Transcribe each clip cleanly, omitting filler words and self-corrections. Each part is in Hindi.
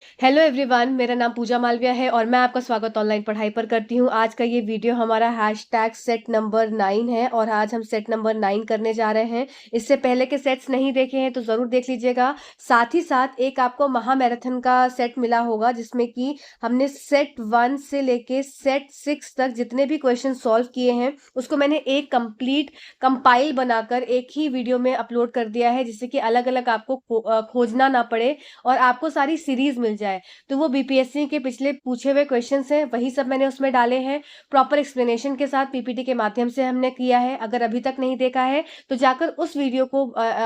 हेलो एवरीवन, मेरा नाम पूजा मालविया है और मैं आपका स्वागत ऑनलाइन पढ़ाई पर करती हूँ। आज का ये वीडियो हमारा हैशटैग सेट नंबर 9 है और आज हम सेट नंबर 9 करने जा रहे हैं। इससे पहले के सेट्स नहीं देखे हैं तो ज़रूर देख लीजिएगा। साथ ही साथ एक आपको महा मैराथन का सेट मिला होगा जिसमें कि हमने सेट 1 से लेके सेट 6 तक जितने भी क्वेश्चन सॉल्व किए हैं उसको मैंने एक कंप्लीट कंपाइल बनाकर एक ही वीडियो में अपलोड कर दिया है, जिससे कि अलग अलग आपको खोजना ना पड़े और आपको सारी सीरीज मिल जाए। तो वो बीपीएससी के पिछले पूछे हुए क्वेश्चंस हैं, वही सब मैंने उसमें डाले हैं। प्रॉपर एक्सप्लेनेशन के साथ पीपीटी के माध्यम से हमने किया है। अगर अभी तक नहीं देखा है तो जाकर उस वीडियो को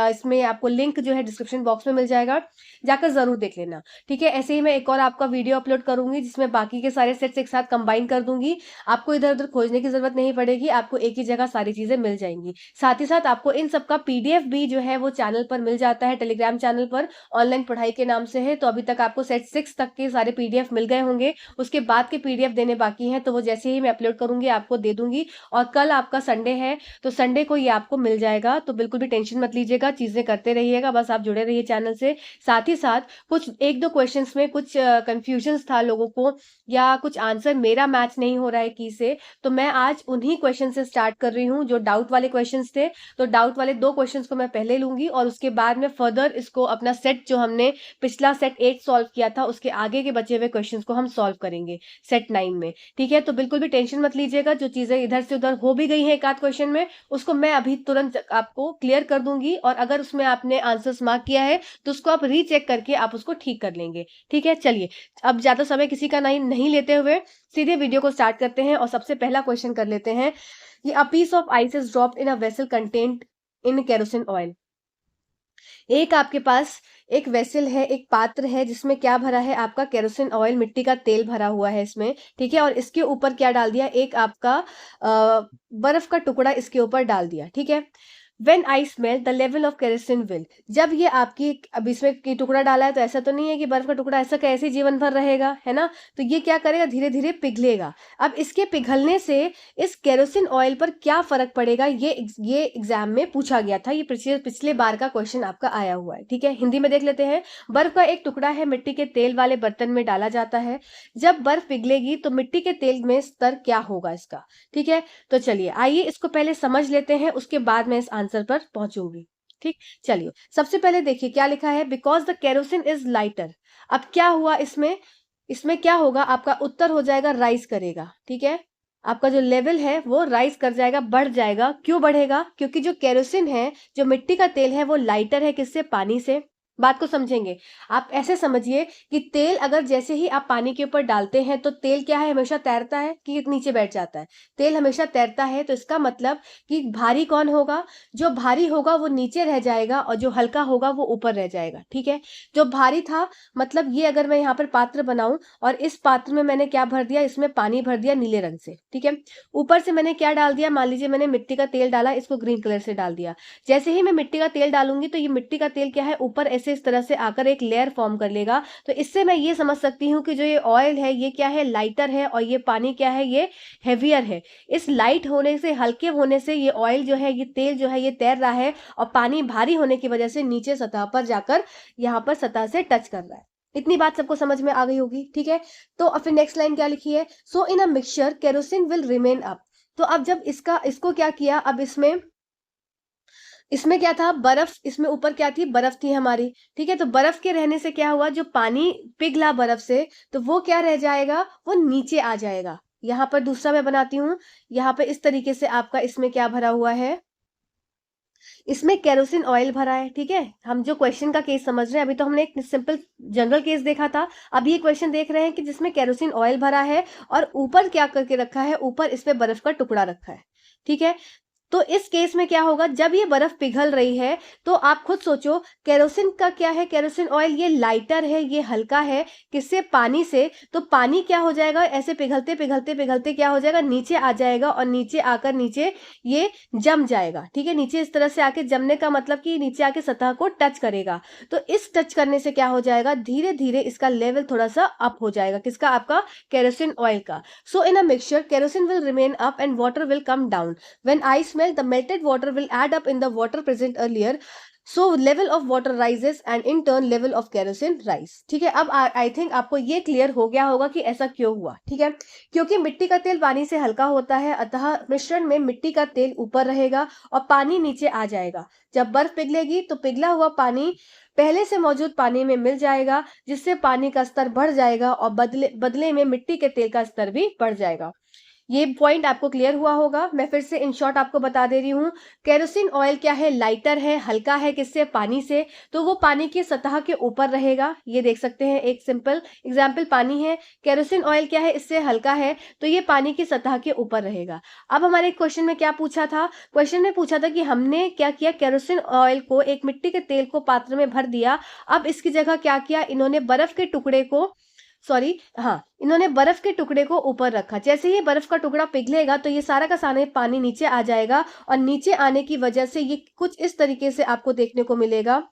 इसमें आपको लिंक जो है डिस्क्रिप्शन बॉक्स में मिल जाएगा, जाकर जरूर देख लेना। ठीक है, ऐसे ही मैं एक और आपका वीडियो अपलोड करूंगी जिसमें बाकी के सारे सेट्स एक साथ कंबाइन कर दूंगी। आपको इधर उधर खोजने की जरूरत नहीं पड़ेगी, आपको एक ही जगह सारी चीजें मिल जाएंगी। साथ ही साथ आपको इन सबका पीडीएफ भी जो है वो चैनल पर मिल जाता है, टेलीग्राम चैनल पर ऑनलाइन पढ़ाई के नाम से है। तो अभी तक आपको सेट 6 तक के सारे पीडीएफ मिल गए होंगे, उसके बाद के पीडीएफ देने बाकी हैं, तो वो जैसे ही मैं अपलोड करूंगी आपको दे दूंगी। और कल आपका संडे है तो संडे को ये आपको मिल जाएगा, तो बिल्कुल भी टेंशन मत लीजिएगा, चीजें करते रहिएगा, बस आप जुड़े रहिए चैनल से। साथ ही साथ कुछ एक दो क्वेश्चंस में कुछ कंफ्यूजन था लोगों को, या कुछ आंसर मेरा मैच नहीं हो रहा है की से, तो मैं आज उन्हीं क्वेश्चन से स्टार्ट कर रही हूँ जो डाउट वाले क्वेश्चंस थे। तो डाउट वाले 2 क्वेश्चंस को मैं पहले लूंगी और उसके बाद में फर्दर इसको अपना सेट जो हमने पिछला सेट 8 सॉल्व किया था उसके आगे के बचे हुए क्वेश्चंस को हम सॉल्व करेंगे सेट 9 में। ठीक है, तो बिल्कुल भी टेंशन मत लीजिएगा, जो चीजें इधर से उधर हो भी गई हैं एक आध क्वेश्चन में उसको मैं अभी तुरंत आपको क्लियर कर दूंगी, और अगर उसमें आपने आंसर्स मार्क किया है तो उसको आप रीचेक करके आप उसको ठीक कर लेंगे। ठीक है, चलिए अब ज्यादा समय किसी का नहीं लेते हुए सीधे वीडियो को स्टार्ट करते हैं और सबसे पहला क्वेश्चन कर लेते हैं। ये a piece of ice is dropped in a vessel content in kerosene oil. एक आपके पास एक वेसल है, एक पात्र है जिसमें क्या भरा है, आपका केरोसिन ऑयल, मिट्टी का तेल भरा हुआ है इसमें। ठीक है, और इसके ऊपर क्या डाल दिया, एक आपका बर्फ का टुकड़ा इसके ऊपर डाल दिया। ठीक है, when I smell the level of kerosene will. जब ये आपकी, अब इसमें की टुकड़ा डाला है तो ऐसा तो नहीं है कि बर्फ का टुकड़ा ऐसा कैसे जीवन भर रहेगा, है ना। तो ये क्या करेगा, धीरे धीरे पिघलेगा। अब इसके पिघलने से इस केरोसिन ऑयल पर क्या फर्क पड़ेगा, ये एग्जाम में पूछा गया था, ये पिछले बार का क्वेश्चन आपका आया हुआ है। ठीक है, हिंदी में देख लेते हैं। बर्फ का एक टुकड़ा है, मिट्टी के तेल वाले बर्तन में डाला जाता है। जब बर्फ पिघलेगी तो मिट्टी के तेल में स्तर क्या होगा इसका। ठीक है, तो चलिए आइए इसको पहले समझ लेते हैं, उसके बाद मैं इस आंसर पर पहुंचूंगी। ठीक, चलिए सबसे पहले देखिए क्या लिखा है, because the kerosene is lighter. अब क्या हुआ इसमें, इसमें क्या होगा, आपका उत्तर हो जाएगा राइज करेगा। ठीक है, आपका जो लेवल है वो राइज कर जाएगा, बढ़ जाएगा। क्यों बढ़ेगा, क्योंकि जो केरोसिन है, जो मिट्टी का तेल है, वो लाइटर है किससे, पानी से। बात को समझेंगे, आप ऐसे समझिए कि तेल अगर जैसे ही आप पानी के ऊपर डालते हैं तो तेल क्या है, हमेशा तैरता है कि नीचे बैठ जाता है। तेल हमेशा तैरता है, तो इसका मतलब कि भारी कौन होगा, जो भारी होगा वो नीचे रह जाएगा और जो हल्का होगा वो ऊपर रह जाएगा। ठीक है, जो भारी था, मतलब ये अगर मैं यहाँ पर पात्र बनाऊं और इस पात्र में मैंने क्या भर दिया, इसमें पानी भर दिया नीले रंग से। ठीक है, ऊपर से मैंने क्या डाल दिया, मान लीजिए मैंने मिट्टी का तेल डाला, इसको ग्रीन कलर से डाल दिया। जैसे ही मैं मिट्टी का तेल डालूंगी तो ये मिट्टी का तेल क्या है, ऊपर ऐसे इस तरह से आकर एक लेयर फॉर्म कर लेगा। तो इससे मैं ये समझ सकती हूँ कि जो ये ऑयल है ये क्या है, लाइटर है, और ये पानी क्या है, ये हेवियर है। इस लाइट होने से, हल्के होने से ये ऑयल जो है, ये तेल जो है, ये तैर रहा है, और पानी भारी होने की वजह से नीचे सतह पर जाकर यहाँ पर सतह से टच कर रहा है। इतनी बात सबको समझ में आ गई होगी। ठीक है, तो फिर नेक्स्ट लाइन क्या लिखी है, so in a mixture kerosene will remain up. तो अब जब इसको क्या किया, अब इसमें इसमें क्या था, बर्फ, इसमें ऊपर क्या थी, बर्फ थी हमारी। ठीक है, तो बर्फ के रहने से क्या हुआ, जो पानी पिघला बर्फ से, तो वो क्या रह जाएगा, वो नीचे आ जाएगा। यहाँ पर दूसरा मैं बनाती हूँ, यहाँ पे इस तरीके से आपका इसमें क्या भरा हुआ है, इसमें केरोसिन ऑयल भरा है। ठीक है, हम जो क्वेश्चन का केस समझ रहे हैं, अभी तो हमने एक सिंपल जनरल केस देखा था, अब ये क्वेश्चन देख रहे हैं कि जिसमें केरोसिन ऑयल भरा है और ऊपर क्या करके रखा है, ऊपर इस पे बर्फ का टुकड़ा रखा है। ठीक है, तो इस केस में क्या होगा, जब ये बर्फ पिघल रही है तो आप खुद सोचो, केरोसिन का क्या है, केरोसिन ऑयल ये लाइटर है, ये हल्का है, किससे, पानी से। तो पानी क्या हो जाएगा, ऐसे पिघलते पिघलते पिघलते क्या हो जाएगा, नीचे आ जाएगा, और नीचे आकर नीचे ये जम जाएगा। ठीक है, नीचे इस तरह से आके जमने का मतलब कि नीचे आके सतह को टच करेगा। तो इस टच करने से क्या हो जाएगा, धीरे धीरे इसका लेवल थोड़ा सा अप हो जाएगा, किसका, आपका केरोसिन ऑयल का। So in a mixture kerosene will remain up and water will come down. When ice melt, the melted water will add up in the water present earlier. So level of water rises and in turn level of kerosene rise. ठीक है, अब आई थिंक आपको ये क्लियर हो गया होगा कि ऐसा क्यों हुआ। ठीक है, क्योंकि मिट्टी का तेल पानी से हल्का होता है, अतः मिश्रण में मिट्टी का तेल ऊपर रहेगा और पानी नीचे आ जाएगा। जब बर्फ पिघलेगी तो पिघला हुआ पानी पहले से मौजूद पानी में मिल जाएगा, जिससे पानी का स्तर बढ़ जाएगा और बदले में मिट्टी के तेल का स्तर भी बढ़ जाएगा। ये पॉइंट आपको क्लियर हुआ होगा। मैं फिर से इन शॉर्ट आपको बता दे रही हूँ। केरोसिन ऑयल क्या है, लाइटर है, हल्का है, किससे, पानी से, तो वो पानी की सतह के ऊपर रहेगा। ये देख सकते हैं, एक सिंपल एग्जाम्पल पानी है, केरोसिन ऑयल क्या है, इससे हल्का है, तो ये पानी की सतह के ऊपर रहेगा। अब हमारे क्वेश्चन में क्या पूछा था, क्वेश्चन में पूछा था कि हमने क्या किया, केरोसिन ऑयल को, एक मिट्टी के तेल को पात्र में भर दिया। अब इसकी जगह क्या किया, इन्होंने बर्फ के टुकड़े को, सॉरी हाँ, इन्होंने बर्फ के टुकड़े को ऊपर रखा। जैसे ही बर्फ का टुकड़ा पिघलेगा तो ये सारा का सारा पानी नीचे आ जाएगा, और नीचे आने की वजह से ये कुछ इस तरीके से आपको देखने को मिलेगा।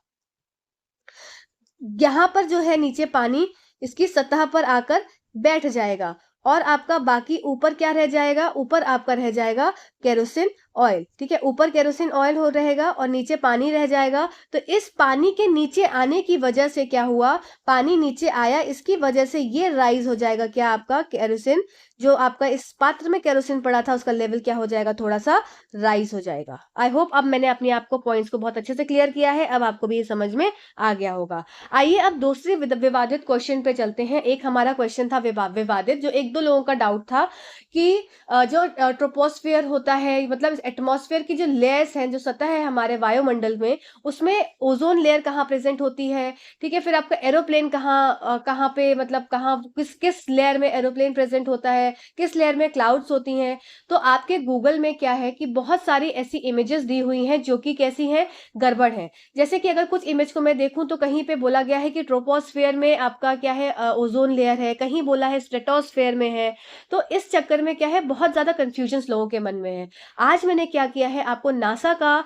यहां पर जो है नीचे पानी इसकी सतह पर आकर बैठ जाएगा, और आपका बाकी ऊपर क्या रह जाएगा, ऊपर आपका रह जाएगा केरोसिन ऑयल। ठीक है, ऊपर केरोसिन ऑयल हो रहेगा और नीचे पानी रह जाएगा। तो इस पानी के नीचे आने की वजह से क्या हुआ, पानी नीचे आया, इसकी वजह से ये राइज हो जाएगा, क्या, आपका केरोसिन, जो आपका इस पात्र में केरोसिन पड़ा था उसका लेवल क्या हो जाएगा, थोड़ा सा राइज हो जाएगा। आई होप अब मैंने अपने आपको पॉइंट्स को बहुत अच्छे से क्लियर किया है, अब आपको भी ये समझ में आ गया होगा। आइए अब दूसरे विवादित क्वेश्चन पे चलते हैं। एक हमारा क्वेश्चन था विवादित, जो एक दो लोगों का डाउट था कि जो ट्रोपोस्फियर होता है, मतलब एटमॉस्फेयर की जो लेयर्स हैं, जो सतह है हमारे वायुमंडल में, उसमें ओजोन लेयर कहाँ प्रेजेंट होती है। ठीक है, फिर आपका एरोप्लेन कहाँ पे, मतलब कहाँ, किस किस लेयर में एरोप्लेन प्रेजेंट होता है, किस लेयर में क्लाउड्स होती हैं। तो आपके गूगल में क्या है कि बहुत सारी ऐसी इमेजेस दी हुई हैं जो कि कैसी हैं, गड़बड़ है। जैसे कि अगर कुछ इमेज को मैं देखूं तो कहीं पे बोला गया है कि ट्रोपोस्फेयर में आपका क्या है, ओजोन लेयर है, कहीं बोला है स्ट्रेटोस्फेयर में है। तो इस चक्कर में क्या है, बहुत ज्यादा कंफ्यूजन लोगों के मन में है। आज मैंने क्या किया है, आपको नासा का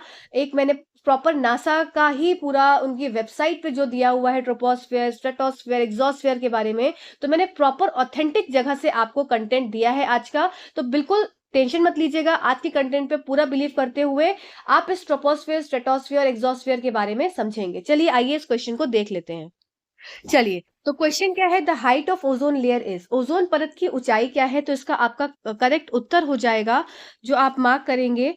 मैंने प्रॉपर नासा का ही पूरा उनकी वेबसाइट पे जो दिया हुआ है ट्रोपोस्फेयर, स्ट्रेटोस्फेयर, एग्जॉस्फेयर के बारे में, तो मैंने प्रॉपर ऑथेंटिक जगह से आपको कंटेंट दिया है आज का। तो बिल्कुल टेंशन मत लीजिएगा, आज के कंटेंट पे पूरा बिलीव करते हुए आप इस ट्रोपोस्फेयर, स्ट्रेटोस्फेयर, एग्जॉस्फेयर के बारे में समझेंगे। चलिए आइए इस क्वेश्चन को देख लेते हैं। चलिए, तो क्वेश्चन क्या है, the height of ozone layer is, ozone परत की ऊंचाई क्या है। तो इसका आपका करेक्ट उत्तर हो जाएगा, जो आप मार्क करेंगे,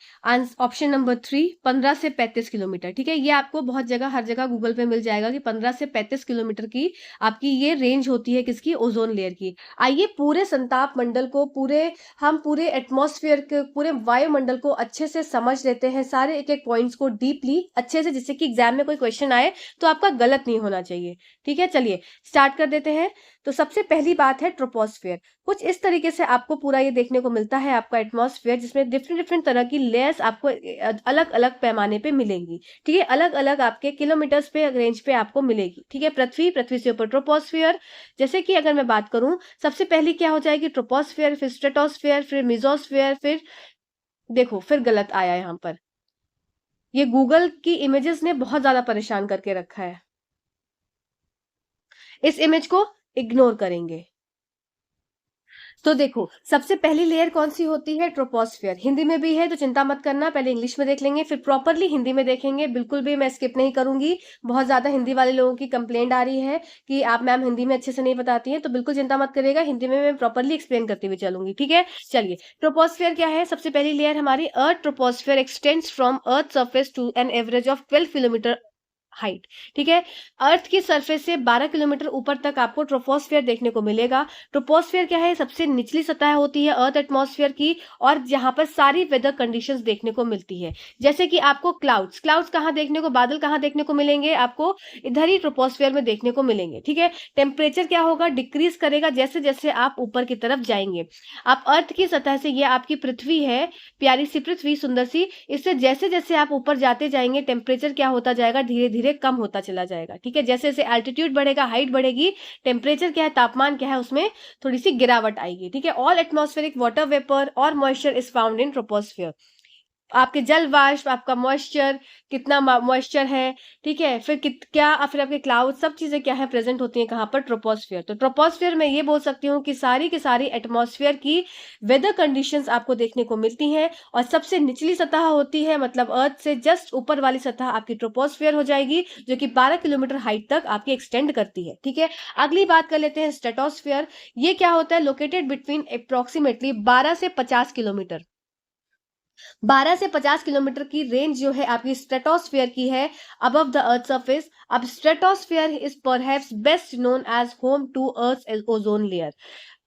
ऑप्शन नंबर 3, 15 से 35 किलोमीटर। ठीक है, ये आपको बहुत जगह, हर जगह गूगल पे मिल जाएगा कि 15 से 35 किलोमीटर की आपकी ये रेंज होती है, किसकी, ओजोन लेयर की। आइए पूरे संताप मंडल को, हम पूरे एटमॉस्फेयर के, पूरे वायुमंडल को अच्छे से समझ लेते हैं, सारे एक एक पॉइंट्स को डीपली अच्छे से, जिससे कि एग्जाम में कोई क्वेश्चन आए तो आपका गलत नहीं होना चाहिए। ठीक है, चलिए स्टार्ट कर देते हैं। तो सबसे पहली बात है ट्रोपोस्फेयर। कुछ इस तरीके से आपको पूरा ये देखने को मिलता है आपका एटमॉस्फेयर, जिसमें डिफरेंट डिफरेंट तरह की लेयर्स आपको अलग अलग पैमाने पे मिलेंगी। ठीक है, अलग अलग आपके किलोमीटर्स पे, रेंज पे आपको मिलेगी। ठीक है, पृथ्वी से ऊपर ट्रोपोस्फेयर। जैसे कि अगर मैं बात करूं, सबसे पहले क्या हो जाएगी, ट्रोपोस्फेयर, फिर स्ट्रेटोस्फेयर, फिर मिजोस्फेयर, फिर देखो, फिर गलत आया यहां पर, ये गूगल की इमेजेस ने बहुत ज्यादा परेशान करके रखा है। इस इमेज को इग्नोर करेंगे। तो देखो, सबसे पहली लेयर कौन सी होती है, ट्रोपोस्फेयर। हिंदी में भी है तो चिंता मत करना, पहले इंग्लिश में देख लेंगे, फिर प्रॉपरली हिंदी में देखेंगे। बिल्कुल भी मैं स्किप नहीं करूंगी। बहुत ज्यादा हिंदी वाले लोगों की कंप्लेंट आ रही है कि आप मैम हिंदी में अच्छे से नहीं बताती हैं, तो बिल्कुल चिंता मत करिएगा, हिंदी में मैं प्रॉपरली एक्सप्लेन करती हुई चलूंगी। ठीक है, चलिए, ट्रोपोस्फेयर क्या है, सबसे पहली लेयर हमारी earth troposphere extends from earth surface to an average of 12 kilometre height. ठीक है, अर्थ की सरफेस से 12 किलोमीटर ऊपर तक आपको ट्रोपोस्फेयर देखने को मिलेगा। ट्रोपोस्फेयर क्या है, सबसे निचली सतह होती है अर्थ एटमॉस्फेयर की, और जहां पर सारी वेदर कंडीशंस देखने को मिलती है। जैसे कि आपको क्लाउड्स कहां देखने को, बादल कहां देखने को मिलेंगे, आपको इधर ही ट्रोपोस्फेयर में देखने को मिलेंगे। ठीक है, टेम्परेचर क्या होगा, डिक्रीज करेगा जैसे जैसे आप ऊपर की तरफ जाएंगे। आप अर्थ की सतह से, ये आपकी पृथ्वी है, प्यारी सी पृथ्वी, सुंदर सी, इससे जैसे जैसे आप ऊपर जाते जाएंगे टेम्परेचर क्या होता जाएगा, धीरे धीरे कम होता चला जाएगा। ठीक है, जैसे जैसे एल्टीट्यूड बढ़ेगा, हाइट बढ़ेगी, टेम्परेचर क्या है, तापमान क्या है, उसमें थोड़ी सी गिरावट आएगी। ठीक है, ऑल एटमॉस्फेरिक वाटर वेपर और moisture is found in troposphere. आपके जल वाष्प, आपका मॉइस्चर, कितना मॉइस्चर है, ठीक है, फिर फिर आपके क्लाउड, सब चीजें क्या है प्रेजेंट होती हैं कहाँ पर, ट्रोपोस्फियर। तो ट्रोपोस्फियर में ये बोल सकती हूँ कि सारी की सारी एटमॉस्फेयर की वेदर कंडीशंस आपको देखने को मिलती हैं। और सबसे निचली सतह होती है, मतलब अर्थ से जस्ट ऊपर वाली सतह आपकी ट्रोपोस्फियर हो जाएगी, जो कि 12 किलोमीटर हाइट तक आपकी एक्सटेंड करती है, ठीक है। अगली बात कर लेते हैं स्ट्रेटोस्फियर। ये क्या होता है, लोकेटेड बिटवीन अप्रोक्सीमेटली 12 से 50 किलोमीटर, 12 से 50 किलोमीटर की रेंज जो है आपकी स्ट्रेटोस्फियर की है, अबव द अर्थ सरफेस। अब stratosphere is perhaps best known as home to earth ozone layer.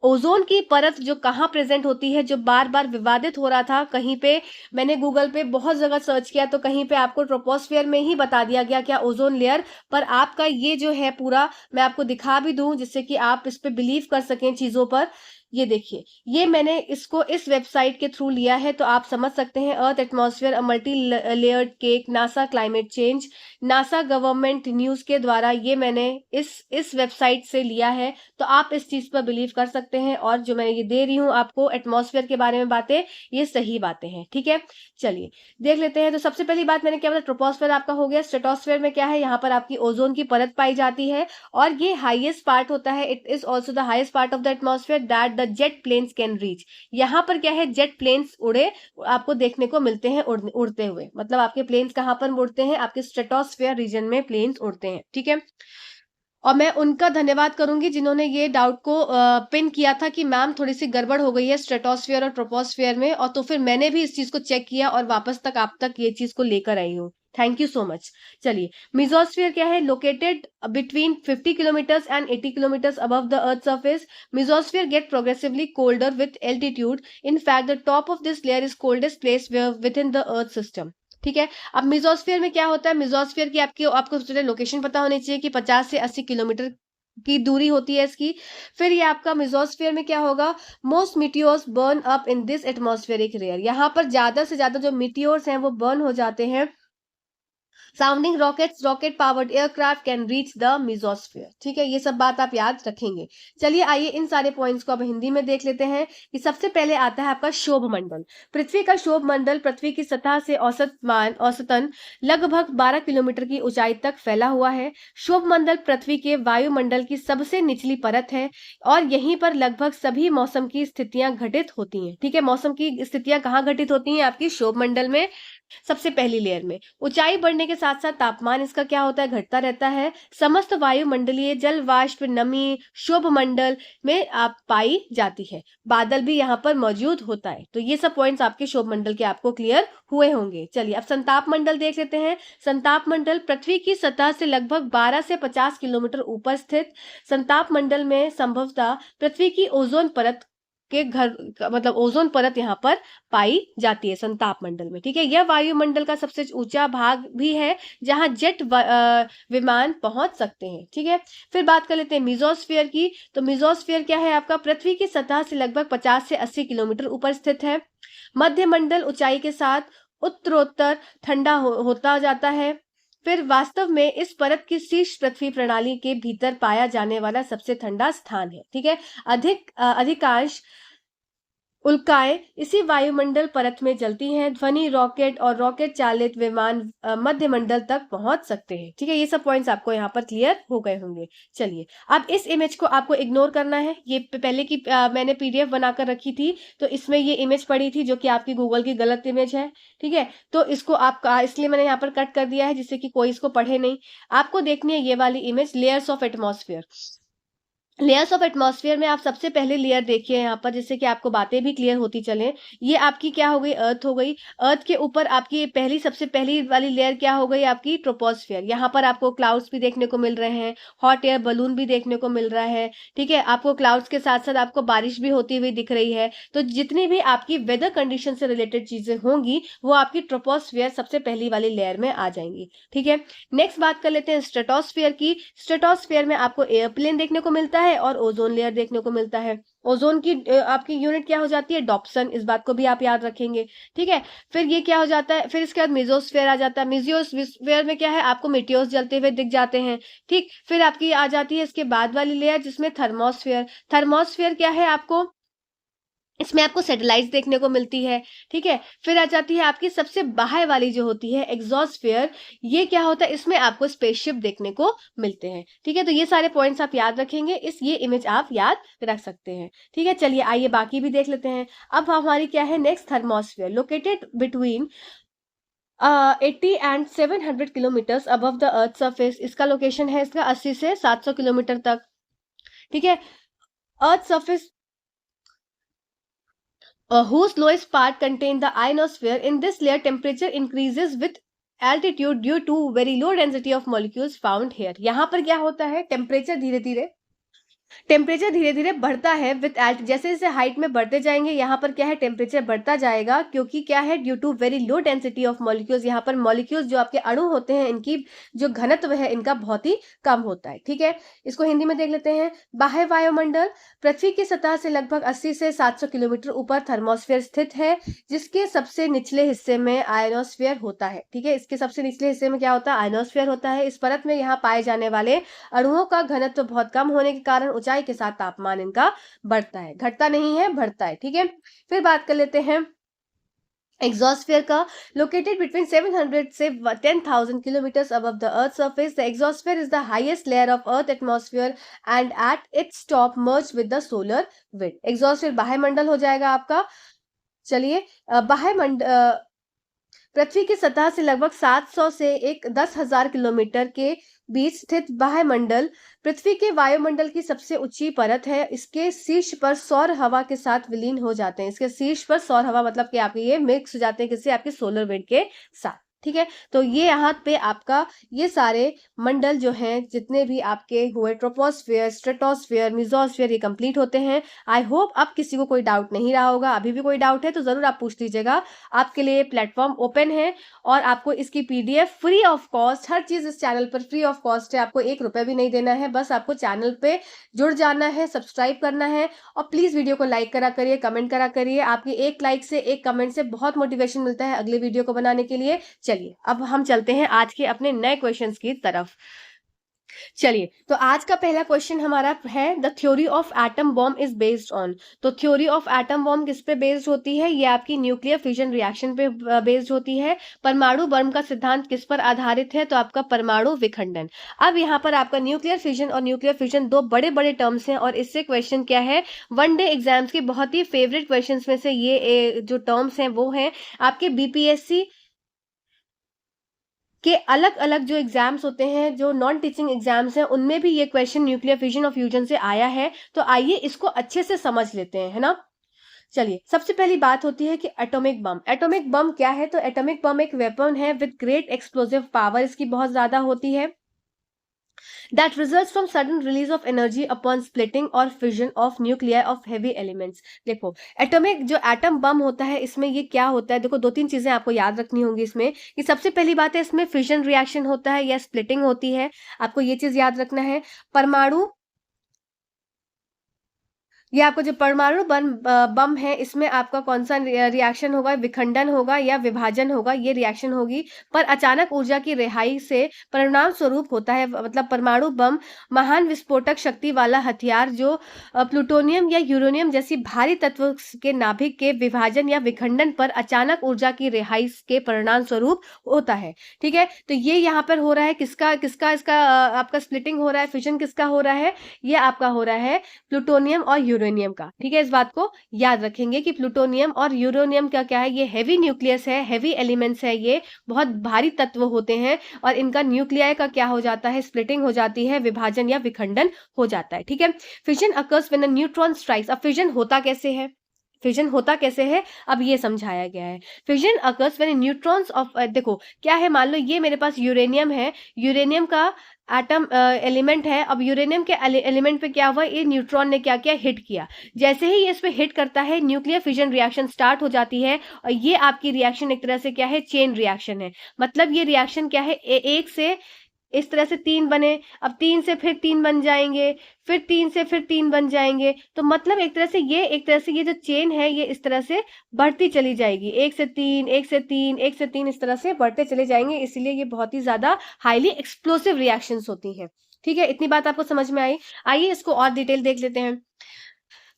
Ozone की परत जो कहाँ प्रेजेंट होती है, जो बार बार विवादित हो रहा था, कहीं पे मैंने गूगल पे बहुत जगह सर्च किया तो कहीं पे आपको ट्रोपोस्फियर में ही बता दिया गया क्या ओजोन लेयर, पर आपका ये जो है पूरा मैं आपको दिखा भी दूं जिससे कि आप इस पे बिलीव कर सकें चीजों पर। ये देखिए, ये मैंने इसको इस वेबसाइट के थ्रू लिया है, तो आप समझ सकते हैं। Earth atmosphere a multi layered cake, NASA climate change, NASA government news के द्वारा ये मैंने इस वेबसाइट से लिया है। तो आप इस चीज पर बिलीव कर सकते हैं, और जो मैं ये दे रही हूँ आपको एटमॉस्फेयर के बारे में बातें, ये सही बातें हैं, ठीक है। चलिए देख लेते हैं। तो सबसे पहली बात मैंने क्या बताया, ट्रोपोस्फेयर आपका हो गया। स्ट्रेटोस्फेयर में क्या है, यहाँ पर आपकी ओजोन की परत पाई जाती है, और ये हाईएस्ट पार्ट होता है। It is also the highest part of the atmosphere that the jet planes can reach. यहाँ पर क्या है, जेट प्लेन्स उड़े आपको देखने को मिलते हैं, उड़ते हुए, मतलब आपके प्लेन्स कहाँ पर उड़ते हैं, आपके स्ट्रेटोस्फेयर रीजन में प्लेन्स उड़ते हैं, ठीक है। और मैं उनका धन्यवाद करूंगी जिन्होंने ये डाउट को पिन किया था कि मैम थोड़ी सी गड़बड़ हो गई है स्ट्रेटोस्फियर और ट्रोपोस्फियर में, और तो फिर मैंने भी इस चीज को चेक किया और वापस तक आप तक ये चीज को लेकर आई हूँ। Thank you so much. चलिए, मिजोस्फियर क्या है, located between 50 kilometres and 80 kilometres above the earth surface. Mesosphere get progressively colder with altitude. In fact the top of this layer is coldest place within the earth system, ठीक है। अब मिजोस्फियर में क्या होता है, मिजोस्फियर की आपको सबसे लोकेशन पता होनी चाहिए कि 50 से 80 किलोमीटर की दूरी होती है इसकी। फिर ये आपका मिजोस्फियर में क्या होगा, most meteors burn up in this atmospheric rare. यहाँ पर ज्यादा से ज्यादा जो मीटियोर्स हैं वो बर्न हो जाते हैं। Sounding rockets, rocket powered aircraft can reach the mesosphere, ठीक है। ये सब बात आप याद रखेंगे। चलिए आइए इन सारे पॉइंट्स को अब हिंदी में देख लेते हैं। कि सबसे पहले आता है आपका शोभ मंडल। पृथ्वी का शोभ मंडल पृथ्वी की सतह से औसतन लगभग 12 किलोमीटर की ऊंचाई तक फैला हुआ है। शोभ मंडल पृथ्वी के वायुमंडल की सबसे निचली परत है, और यहीं पर लगभग सभी मौसम की स्थितियां घटित होती हैं, ठीक है। मौसम की स्थितियां कहाँ घटित होती हैं, आपकी शोभ मंडल में, सबसे पहली लेयर में। ऊंचाई बढ़ने के साथ साथ तापमान इसका क्या होता है, घटता रहता है। समस्त वायुमंडलीय जल वाष्प नमी शोभ मंडल में आप पाई जाती है। बादल भी यहाँ पर मौजूद होता है। तो ये सब पॉइंट्स आपके शोभ मंडल के आपको क्लियर हुए होंगे। चलिए अब संताप मंडल देख लेते हैं। संताप मंडल पृथ्वी की सतह से लगभग 12 से 50 किलोमीटर ऊपर स्थित संताप मंडल में संभवतः पृथ्वी की ओजोन परत के घर, मतलब ओजोन परत यहाँ पर पाई जाती है संताप मंडल में, ठीक है। यह वायुमंडल का सबसे ऊंचा भाग भी है जहां जेट विमान पहुंच सकते हैं, ठीक है। फिर बात कर लेते हैं मिजोस्फियर की। तो मिजोस्फियर क्या है आपका, पृथ्वी की सतह से लगभग 50 से 80 किलोमीटर ऊपर स्थित है। मध्य मंडल ऊंचाई के साथ उत्तरोत्तर ठंडा होता जाता है। फिर वास्तव में इस परत की शीर्ष पृथ्वी प्रणाली के भीतर पाया जाने वाला सबसे ठंडा स्थान है, ठीक है। अधिकांश उल्काएं इसी वायुमंडल परत में जलती हैं। ध्वनि रॉकेट और रॉकेट चालित विमान मध्य मंडल तक पहुंच सकते हैं, ठीक है। ये सब पॉइंट्स आपको यहाँ पर क्लियर हो गए होंगे। चलिए अब इस इमेज को आपको इग्नोर करना है। ये पहले की मैंने पीडीएफ बनाकर रखी थी, तो इसमें ये इमेज पड़ी थी जो कि आपकी गूगल की गलत इमेज है, ठीक है। तो इसको आप इसलिए मैंने यहाँ पर कट कर दिया है जिससे कि कोई इसको पढ़े नहीं। आपको देखनी है ये वाली image, layers of atmosphere. Layers of atmosphere में आप सबसे पहले लेयर देखिए यहाँ पर, जिससे कि आपको बातें भी क्लियर होती चले। ये आपकी क्या हो गई, अर्थ हो गई। अर्थ के ऊपर आपकी सबसे पहली वाली लेयर क्या हो गई, आपकी ट्रोपोस्फेयर। यहाँ पर आपको क्लाउड्स भी देखने को मिल रहे हैं, हॉट एयर बलून भी देखने को मिल रहा है, ठीक है। आपको क्लाउड्स के साथ साथ आपको बारिश भी होती हुई दिख रही है। तो जितनी भी आपकी वेदर कंडीशन से रिलेटेड चीजें होंगी वो आपकी ट्रोपोस्फेयर सबसे पहली वाली लेयर में आ जाएंगी, ठीक है। नेक्स्ट बात कर लेते हैं स्ट्रेटोस्फेयर की। स्ट्रेटोस्फेयर में आपको एयरप्लेन देखने को मिलता है और ओजोन लेयर देखने को मिलता है। ओजोन की आपकी यूनिट क्या हो जाती है, डॉप्सन। इस बात को भी आप याद रखेंगे, ठीक है। फिर ये क्या हो जाता है, फिर इसके बाद मेसोस्फेयर आ जाता है। मेसोस्फेयर में क्या है, आपको मेटियोर्स जलते हुए दिख जाते हैं, ठीक। फिर आपकी आ जाती है इसके बाद वाली लेयर जिसमें थर्मोस्फेयर। थर्मोस्फेयर क्या है, आपको इसमें आपको सैटेलाइट्स देखने को मिलती है, ठीक है। फिर आ जाती है आपकी सबसे बाहर वाली जो होती है एग्जॉस्फेयर। ये क्या होता है, इसमें आपको स्पेसशिप देखने को मिलते हैं, ठीक है। तो ये सारे पॉइंट्स आप याद रखेंगे, ये इमेज आप याद रख सकते हैं, ठीक है। चलिए आइए बाकी भी देख लेते हैं। अब हमारी क्या है next, thermosphere located between 80 and 700 kilometres above the earth surface. इसका लोकेशन है इसका 80 से 700 किलोमीटर तक, ठीक है। Earth surface whose lowest part contain the ionosphere. In this layer, temperature increases with altitude due to very low density of molecules found here. यहाँ पर क्या होता है, टेम्परेचर धीरे धीरे बढ़ता है विथ एल्ट, जैसे जैसे हाइट में बढ़ते जाएंगे यहाँ पर क्या है टेम्परेचर बढ़ता जाएगा, क्योंकि क्या है due to very low density of molecules. यहाँ पर मॉलिक्यूल्स जो आपके अणु होते हैं इनकी जो घनत्व है इनका बहुत ही कम होता है, ठीक है। इसको हिंदी में देख लेते हैं। बाह्य वायुमंडल पृथ्वी की सतह से लगभग 80 से 700 किलोमीटर ऊपर थर्मोस्फेयर स्थित है, जिसके सबसे निचले हिस्से में आयनोस्फेयर होता है, ठीक है। इसके सबसे निचले हिस्से में क्या होता है, आयनोस्फेयर होता है। इस परत में यहाँ पाए जाने वाले अणुओं का घनत्व बहुत कम होने के कारण ऊंचाई के साथ तापमान इनका बढ़ता है, घटता नहीं है, बढ़ता है, ठीक है। फिर बात कर लेते हैं एग्जॉस्फेयर का। लोकेटेड बिटवीन 700 से 10,000 kilometre above the earth surface, the exosphere is the highest layer of earth atmosphere and at its top merge with the solar wind. Exosphere बाह्य मंडल हो जाएगा आपका। चलिए बाह्य मंडल पृथ्वी की सतह से लगभग 700 से 10,000 किलोमीटर के बीच स्थित बाह्य मंडल पृथ्वी के वायुमंडल की सबसे ऊंची परत है। इसके शीर्ष पर सौर हवा के साथ विलीन हो जाते हैं। इसके शीर्ष पर सौर हवा मतलब कि आपके ये मिक्स हो जाते हैं किससे, आपके सोलर विंड के साथ, ठीक है। तो ये यहाँ पे आपका ये सारे मंडल जो हैं जितने भी आपके हुए ट्रोपोस्फेयर, स्ट्रेटोस्फेयर, मेसोस्फेयर, ये कंप्लीट होते हैं। आई होप अब किसी को कोई डाउट नहीं रहा होगा। अभी भी कोई डाउट है तो जरूर आप पूछ लीजिएगा, आपके लिए प्लेटफॉर्म ओपन है और आपको इसकी पीडीएफ फ्री ऑफ कॉस्ट, हर चीज इस चैनल पर फ्री ऑफ कॉस्ट है। आपको 1 रुपए भी नहीं देना है, बस आपको चैनल पे जुड़ जाना है, सब्सक्राइब करना है और प्लीज वीडियो को लाइक करा करिए, कमेंट करा करिए। आपकी एक लाइक से, एक कमेंट से बहुत मोटिवेशन मिलता है अगले वीडियो को बनाने के लिए। चलिए अब हम चलते हैं आज के अपने नए क्वेश्चंस की तरफ। चलिए तो आज का पहला क्वेश्चन हमारा है the theory of atom bomb is based on. तो थ्योरी ऑफ एटम बॉम्ब किस पे बेस्ड होती है, ये आपकी न्यूक्लियर फिजन रिएक्शन पे बेस्ड होती है। परमाणु बम का सिद्धांत किस पर आधारित है, तो आपका परमाणु विखंडन। अब यहाँ पर आपका न्यूक्लियर फिजन और न्यूक्लियर फिजन दो बड़े बड़े टर्म्स हैं और इससे क्वेश्चन क्या है, वन डे एग्जाम्स के बहुत ही फेवरेट क्वेश्चन में से ये जो टर्म्स हैं वो हैं आपके बीपीएससी के अलग अलग जो एग्जाम्स होते हैं, जो नॉन टीचिंग एग्जाम्स हैं, उनमें भी ये क्वेश्चन न्यूक्लियर फिजन और फ्यूजन से आया है। तो आइए इसको अच्छे से समझ लेते हैं, है ना। चलिए सबसे पहली बात होती है कि एटॉमिक बम। एटॉमिक बम क्या है, तो एटॉमिक बम एक वेपन है विद ग्रेट एक्सप्लोसिव पावर, इसकी बहुत ज्यादा होती है, that results from sudden release of energy upon splitting or fission of nuclei of heavy elements। देखो एटॉमिक जो एटम बम होता है इसमें ये क्या होता है, देखो 2-3 चीजें आपको याद रखनी होंगी इसमें, कि सबसे पहली बात है इसमें फिजन रिएक्शन होता है या स्प्लिटिंग होती है, आपको ये चीज याद रखना है। परमाणु, ये आपको जो परमाणु बम है इसमें आपका कौन सा रिएक्शन होगा, विखंडन होगा या विभाजन होगा, ये रिएक्शन होगी। पर अचानक ऊर्जा की रिहाई से परिणाम स्वरूप होता है, मतलब परमाणु बम महान विस्फोटक शक्ति वाला हथियार जो प्लूटोनियम या यूरेनियम जैसी भारी तत्व के नाभिक के विभाजन या विखंडन पर अचानक ऊर्जा की रिहाई के परिणाम स्वरूप होता है, ठीक है। तो ये यहाँ पर हो रहा है किसका किसका इसका आपका स्प्लिटिंग हो रहा है, फिजन किसका हो रहा है, ये आपका हो रहा है प्लूटोनियम और यूरेनियम का, ठीक है। इस बात को याद रखेंगे कि प्लूटोनियम और यूरेनियम का क्या है, ये हेवी न्यूक्लियस है, हेवी एलिमेंट्स है, ये बहुत भारी तत्व होते हैं और इनका न्यूक्लियाई का क्या हो जाता है, स्प्लिटिंग हो जाती है, विभाजन या विखंडन हो जाता है, ठीक है। Fission occurs when a neutron strikes. अब फिजन होता कैसे है, फिजन होता कैसे है, अब ये समझाया गया है। Fission occurs when neutrons of, देखो क्या है, मान लो ये मेरे पास यूरेनियम है, यूरेनियम का एटम एलिमेंट है। अब यूरेनियम के एलिमेंट पे क्या हुआ, ये न्यूट्रॉन ने क्या किया, हिट किया। जैसे ही ये इस पे हिट करता है न्यूक्लियर फिजन रिएक्शन स्टार्ट हो जाती है और ये आपकी रिएक्शन एक तरह से क्या है, चेन रिएक्शन है। मतलब ये रिएक्शन क्या है, एक से इस तरह से 3 बने, अब 3 से फिर 3 बन जाएंगे, फिर 3 से फिर 3 बन जाएंगे। तो मतलब एक तरह से ये जो चेन है ये इस तरह से बढ़ती चली जाएगी, 1 से 3, 1 से 3, 1 से 3, इस तरह से बढ़ते चले जाएंगे। इसीलिए ये बहुत ही ज्यादा हाईली एक्सप्लोसिव रिएक्शंस होती हैं, ठीक है। इतनी बात आपको समझ में आई। आइए इसको और डिटेल देख लेते हैं।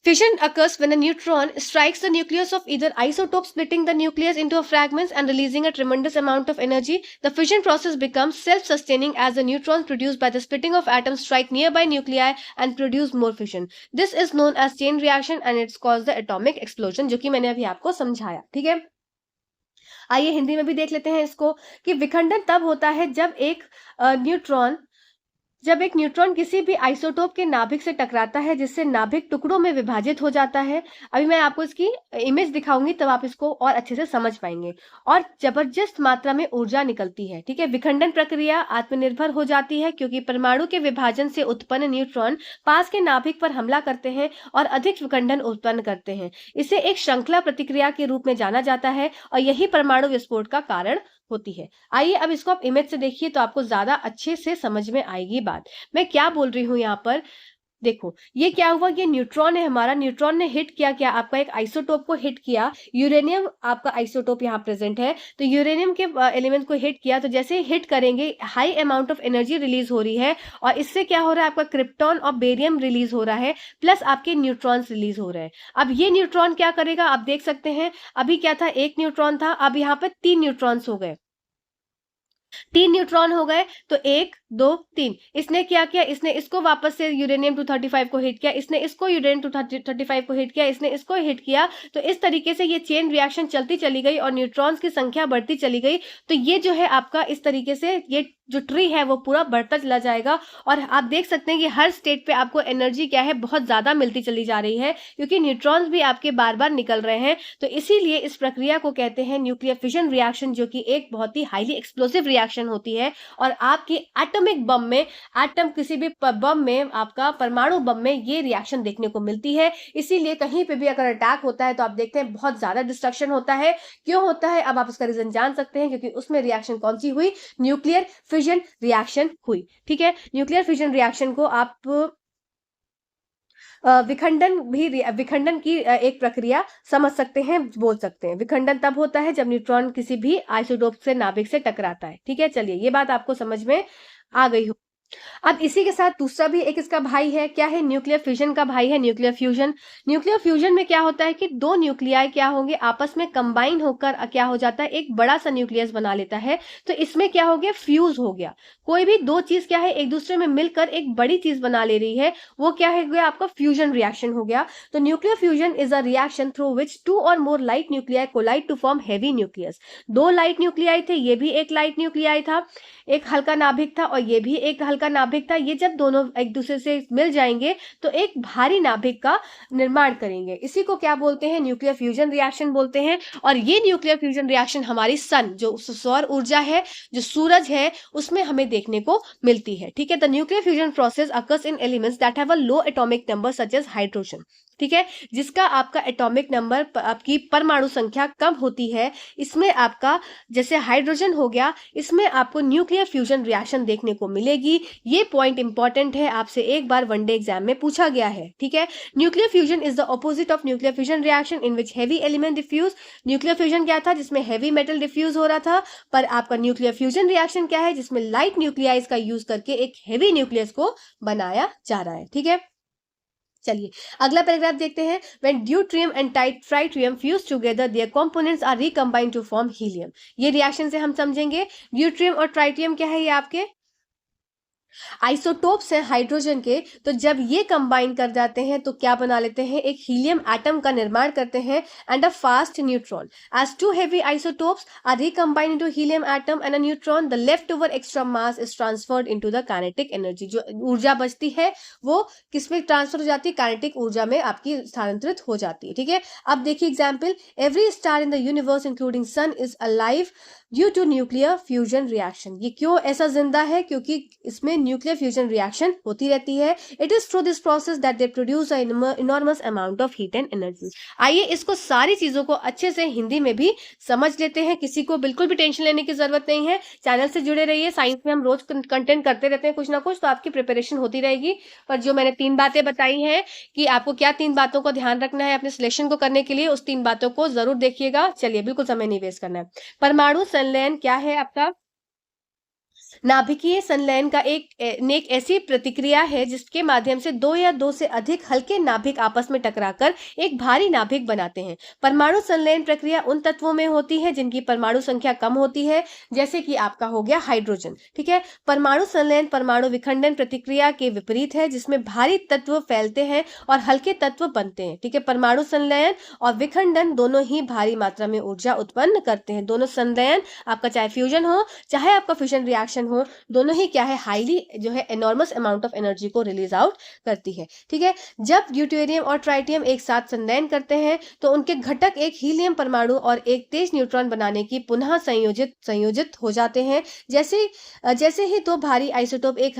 Fission occurs when a neutron strikes the nucleus of either isotope, splitting the nucleus into fragments and releasing a tremendous amount of energy. The fission process becomes self-sustaining as the neutrons produced by the splitting of atoms strike nearby nuclei and produce more fission. This is known as chain reaction and it's caused the atomic explosion, जो कि मैंने अभी आपको समझाया. ठीक है, आइए हिंदी में भी देख लेते हैं इसको कि विखंडन तब होता है जब एक न्यूट्रॉन किसी भी आइसोटोप के नाभिक से टकराता है, जिससे नाभिक टुकड़ों में विभाजित हो जाता है. अभी मैं आपको इसकी इमेज दिखाऊंगी, तब आप इसको और अच्छे से समझ पाएंगे. और जबरदस्त मात्रा में ऊर्जा निकलती है. ठीक है, विखंडन प्रक्रिया आत्मनिर्भर हो जाती है क्योंकि परमाणु के विभाजन से उत्पन्न न्यूट्रॉन पास के नाभिक पर हमला करते हैं और अधिक विखंडन उत्पन्न करते हैं. इसे एक श्रृंखला प्रतिक्रिया के रूप में जाना जाता है और यही परमाणु विस्फोट का कारण होती है. आइए अब इसको आप इमेज से देखिए तो आपको ज्यादा अच्छे से समझ में आएगी बात. मैं क्या बोल रही हूं यहाँ पर, देखो ये क्या हुआ, ये न्यूट्रॉन है हमारा. न्यूट्रॉन ने हिट किया क्या, आपका एक आइसोटोप को हिट किया. यूरेनियम आपका आइसोटोप यहाँ प्रेजेंट है, तो यूरेनियम के एलिमेंट को हिट किया. तो जैसे हिट करेंगे high amount of energy release हो रही है और इससे क्या हो रहा है, आपका क्रिप्टॉन और बेरियम रिलीज हो रहा है, प्लस आपके न्यूट्रॉन्स रिलीज हो रहे हैं. अब ये न्यूट्रॉन क्या करेगा, आप देख सकते हैं अभी क्या था, एक न्यूट्रॉन था, अब यहाँ पर 3 न्यूट्रॉन्स हो गए. 3 न्यूट्रॉन हो गए तो 1 2 3. इसने क्या किया, इसने इसको वापस से यूरेनियम 235 को हिट किया, इसने इसको यूरेनियम 235 को हिट किया, इसने इसको हिट किया. तो इस तरीके से ये चेन रिएक्शन चलती चली गई और न्यूट्रॉन्स की संख्या बढ़ती चली गई. तो ये जो है आपका इस तरीके से ये जो ट्री है वो पूरा बढ़ता चला जाएगा. और आप देख सकते हैं कि हर स्टेट पे आपको एनर्जी क्या है, बहुत ज्यादा मिलती चली जा रही है क्योंकि न्यूट्रॉन्स भी आपके बार बार निकल रहे हैं. तो इसीलिए इस प्रक्रिया को कहते हैं न्यूक्लियर फिशन रिएक्शन, जो कि एक बहुत ही हाईली एक्सप्लोसिव रिएक्शन होती है. और आपके एटॉमिक बम में, किसी भी बम में, आपका परमाणु बम में ये रिएक्शन देखने को मिलती है. इसीलिए कहीं पे भी अगर अटैक होता है तो आप देखते हैं बहुत ज्यादा डिस्ट्रक्शन होता है. क्यों होता है, अब आप उसका रीजन जान सकते हैं, क्योंकि उसमें रिएक्शन कौन सी हुई, न्यूक्लियर फिजन रिएक्शन हुई. ठीक है, न्यूक्लियर फिजन रिएक्शन को आप विखंडन की एक प्रक्रिया समझ सकते हैं, बोल सकते हैं. विखंडन तब होता है जब न्यूट्रॉन किसी भी आइसोटोप से नाभिक से टकराता है. ठीक है, चलिए ये बात आपको समझ में आ गई हो. अब इसी के साथ दूसरा भी एक इसका भाई है, क्या है, न्यूक्लियर फिजन का भाई है न्यूक्लियर फ्यूजन. न्यूक्लियर फ्यूजन में क्या होता है कि 2 न्यूक्लियाई क्या होंगे, आपस में कंबाइन होकर क्या हो जाता है, एक बड़ा सा न्यूक्लियस बना लेता है. तो इसमें क्या हो गया, फ्यूज हो गया. कोई भी 2 चीज क्या है, एक दूसरे में मिलकर एक बड़ी चीज बना ले रही है, वो क्या है गया, आपका फ्यूजन रिएक्शन हो गया. तो nuclear fusion is a reaction through which 2 or more light nuclei collide to form heavy nucleus. 2 light nuclei थे, ये भी एक लाइट न्यूक्लियाई था, एक हल्का नाभिक था और ये भी एक हल्का नाभिक था. ये जब दोनों एक दूसरे से मिल जाएंगे तो एक भारी नाभिक का निर्माण करेंगे. इसी को क्या बोलते हैं, न्यूक्लियर फ्यूजन रिएक्शन बोलते हैं. और ये न्यूक्लियर फ्यूजन रिएक्शन हमारी सन, जो सौर ऊर्जा है, जो सूरज है, उसमें हमें देखने को मिलती है. ठीक है, the nuclear fusion process occurs in elements that have a low atomic number such as hydrogen. ठीक है, जिसका आपका एटॉमिक नंबर, आपकी परमाणु संख्या कम होती है. इसमें आपका जैसे हाइड्रोजन हो गया, इसमें आपको न्यूक्लियर फ्यूजन रिएक्शन देखने को मिलेगी. ये पॉइंट इंपॉर्टेंट है, आपसे एक बार वनडे एग्जाम में पूछा गया है. ठीक है, nuclear fusion is the opposite of nuclear fusion reaction in which heavy element diffuse. Nuclear fusion क्या था, जिसमें हेवी मेटल डिफ्यूज हो रहा था, पर आपका न्यूक्लियर फ्यूजन रिएक्शन क्या है, जिसमें लाइट न्यूक्लियाइज का यूज करके एक हेवी न्यूक्लियस को बनाया जा रहा है. ठीक है, चलिए अगला पैराग्राफ देखते हैं. When deuterium and tritium fuse together, their components are recombined to form helium. ये रिएक्शन से हम समझेंगे. ड्यूट्रियम और ट्राइटियम क्या है, ये आपके आइसोटोप्स हैं हाइड्रोजन के. तो जब ये कंबाइन कर जाते हैं तो क्या बना लेते हैं, एक हीलियम एटम का निर्माण करते हैं and a fast neutron. As 2 heavy isotopes are recombined into helium atom and a neutron, the left over extra mass is transferred into the kinetic energy. जो ऊर्जा बचती है वो किसमें ट्रांसफर हो जाती है, काइनेटिक ऊर्जा में आपकी स्थानांतरित हो जाती है. ठीक है, अब देखिए example. Every star in the universe including sun is alive due to nuclear fusion reaction. ये क्यों ऐसा जिंदा है, क्योंकि इसमें न्यूक्लियर फ्यूजन रिएक्शन होती रहती है. It is through this process that they produce enormous amount of heat and energy. आइए इसको सारी चीजों को अच्छे से हिंदी में भी समझ लेते हैं. किसी को बिल्कुल भी टेंशन लेने की जरूरत नहीं है. चैनल से जुड़े रहिए, साइंस में हम रोज कंटेंट करते रहते हैं कुछ ना कुछ, तो आपकी प्रिपरेशन होती रहेगी. पर जो मैंने 3 बातें बताई हैं कि आपको क्या 3 बातों को ध्यान रखना है अपने सिलेक्शन को करने के लिए, उस 3 बातों को जरूर देखिएगा. चलिए बिल्कुल समय नहीं वेस्ट करना है. परमाणु संलयन क्या है आपका, नाभिकीय संलयन का एक ऐसी प्रतिक्रिया है जिसके माध्यम से दो या दो से अधिक हल्के नाभिक आपस में टकराकर एक भारी नाभिक बनाते हैं। परमाणु संलयन प्रक्रिया उन तत्वों में होती है जिनकी परमाणु संख्या कम होती है, जैसे कि आपका हो गया हाइड्रोजन। ठीक है, परमाणु संलयन परमाणु विखंडन प्रतिक्रिया के विपरीत है, जिसमें भारी तत्व फैलते हैं और हल्के तत्व बनते हैं। ठीक है, परमाणु संलयन और विखंडन दोनों ही भारी मात्रा में ऊर्जा उत्पन्न करते हैं। दोनों संलयन आपका चाहे फ्यूजन हो चाहे आपका फिशन रिएक्शन हो, दोनों ही क्या है, हाईली जो है एनॉर्मस अमाउंट ऑफ एनर्जी को रिलीज आउट करती है। ठीक है, जब ड्यूटेरियम और ट्राइटियम एक साथ संलयन करते हैं तो उनके घटक एक हीलियम परमाणु और एक तेज न्यूट्रॉन बनाने की पुनः संयोजित हो जाते हैं। जैसे ही दो भारी आइसोटोप एक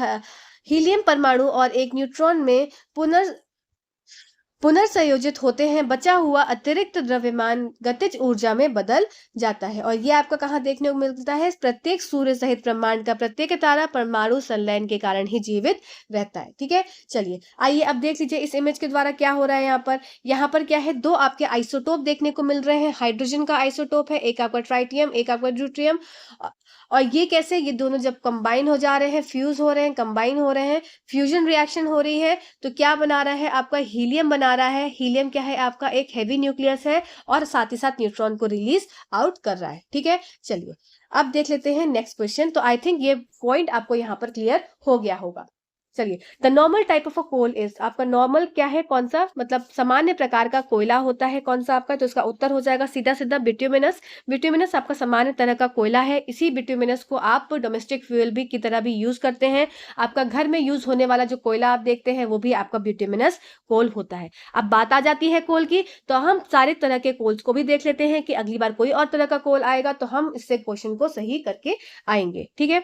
हीलियम परमाणु और एक न्यूट्रॉन में पुनर्संयोजित होते हैं, बचा हुआ अतिरिक्त द्रव्यमान गतिज ऊर्जा में बदल जाता है। और ये आपका कहाँ देखने को मिलता है, प्रत्येक सूर्य सहित ब्रह्मांड का प्रत्येक तारा परमाणु संलयन के कारण ही जीवित रहता है। ठीक है, चलिए आइए अब देख लीजिए इस इमेज के द्वारा क्या हो रहा है। यहाँ पर क्या है, दो आपके आइसोटोप देखने को मिल रहे हैं। हाइड्रोजन का आइसोटोप है, एक आपका ट्राइटियम, एक आपका ड्यूट्रियम। और ये कैसे, ये दोनों जब कंबाइन हो जा रहे हैं, फ्यूज हो रहे हैं, कंबाइन हो रहे हैं, फ्यूजन रिएक्शन हो रही है, तो क्या बना रहा है, आपका हीलियम बना रहा है। हीलियम क्या है, आपका एक हैवी न्यूक्लियस है और साथ ही साथ न्यूट्रॉन को रिलीज आउट कर रहा है। ठीक है, चलिए अब देख लेते हैं नेक्स्ट क्वेश्चन। तो आई थिंक ये पॉइंट आपको यहाँ पर क्लियर हो गया होगा। चलिए, the normal type of a coal is, आपका नॉर्मल क्या है, कौन सा, मतलब सामान्य प्रकार का कोयला होता है कौन सा आपका, तो इसका उत्तर हो जाएगा सीधा सीधा बिट्यूमिनस। बिट्यूमिनस आपका सामान्य तरह का कोयला है। इसी बिट्यूमिनस को आप डोमेस्टिक फ्यूल भी की तरह भी यूज करते हैं। आपका घर में यूज होने वाला जो कोयला आप देखते हैं वो भी आपका बिट्यूमिनस कोल होता है। अब बात आ जाती है कोल की, तो हम सारे तरह के कोल्स को भी देख लेते हैं कि अगली बार कोई और तरह का कोल आएगा तो हम इससे क्वेश्चन को सही करके आएंगे। ठीक है,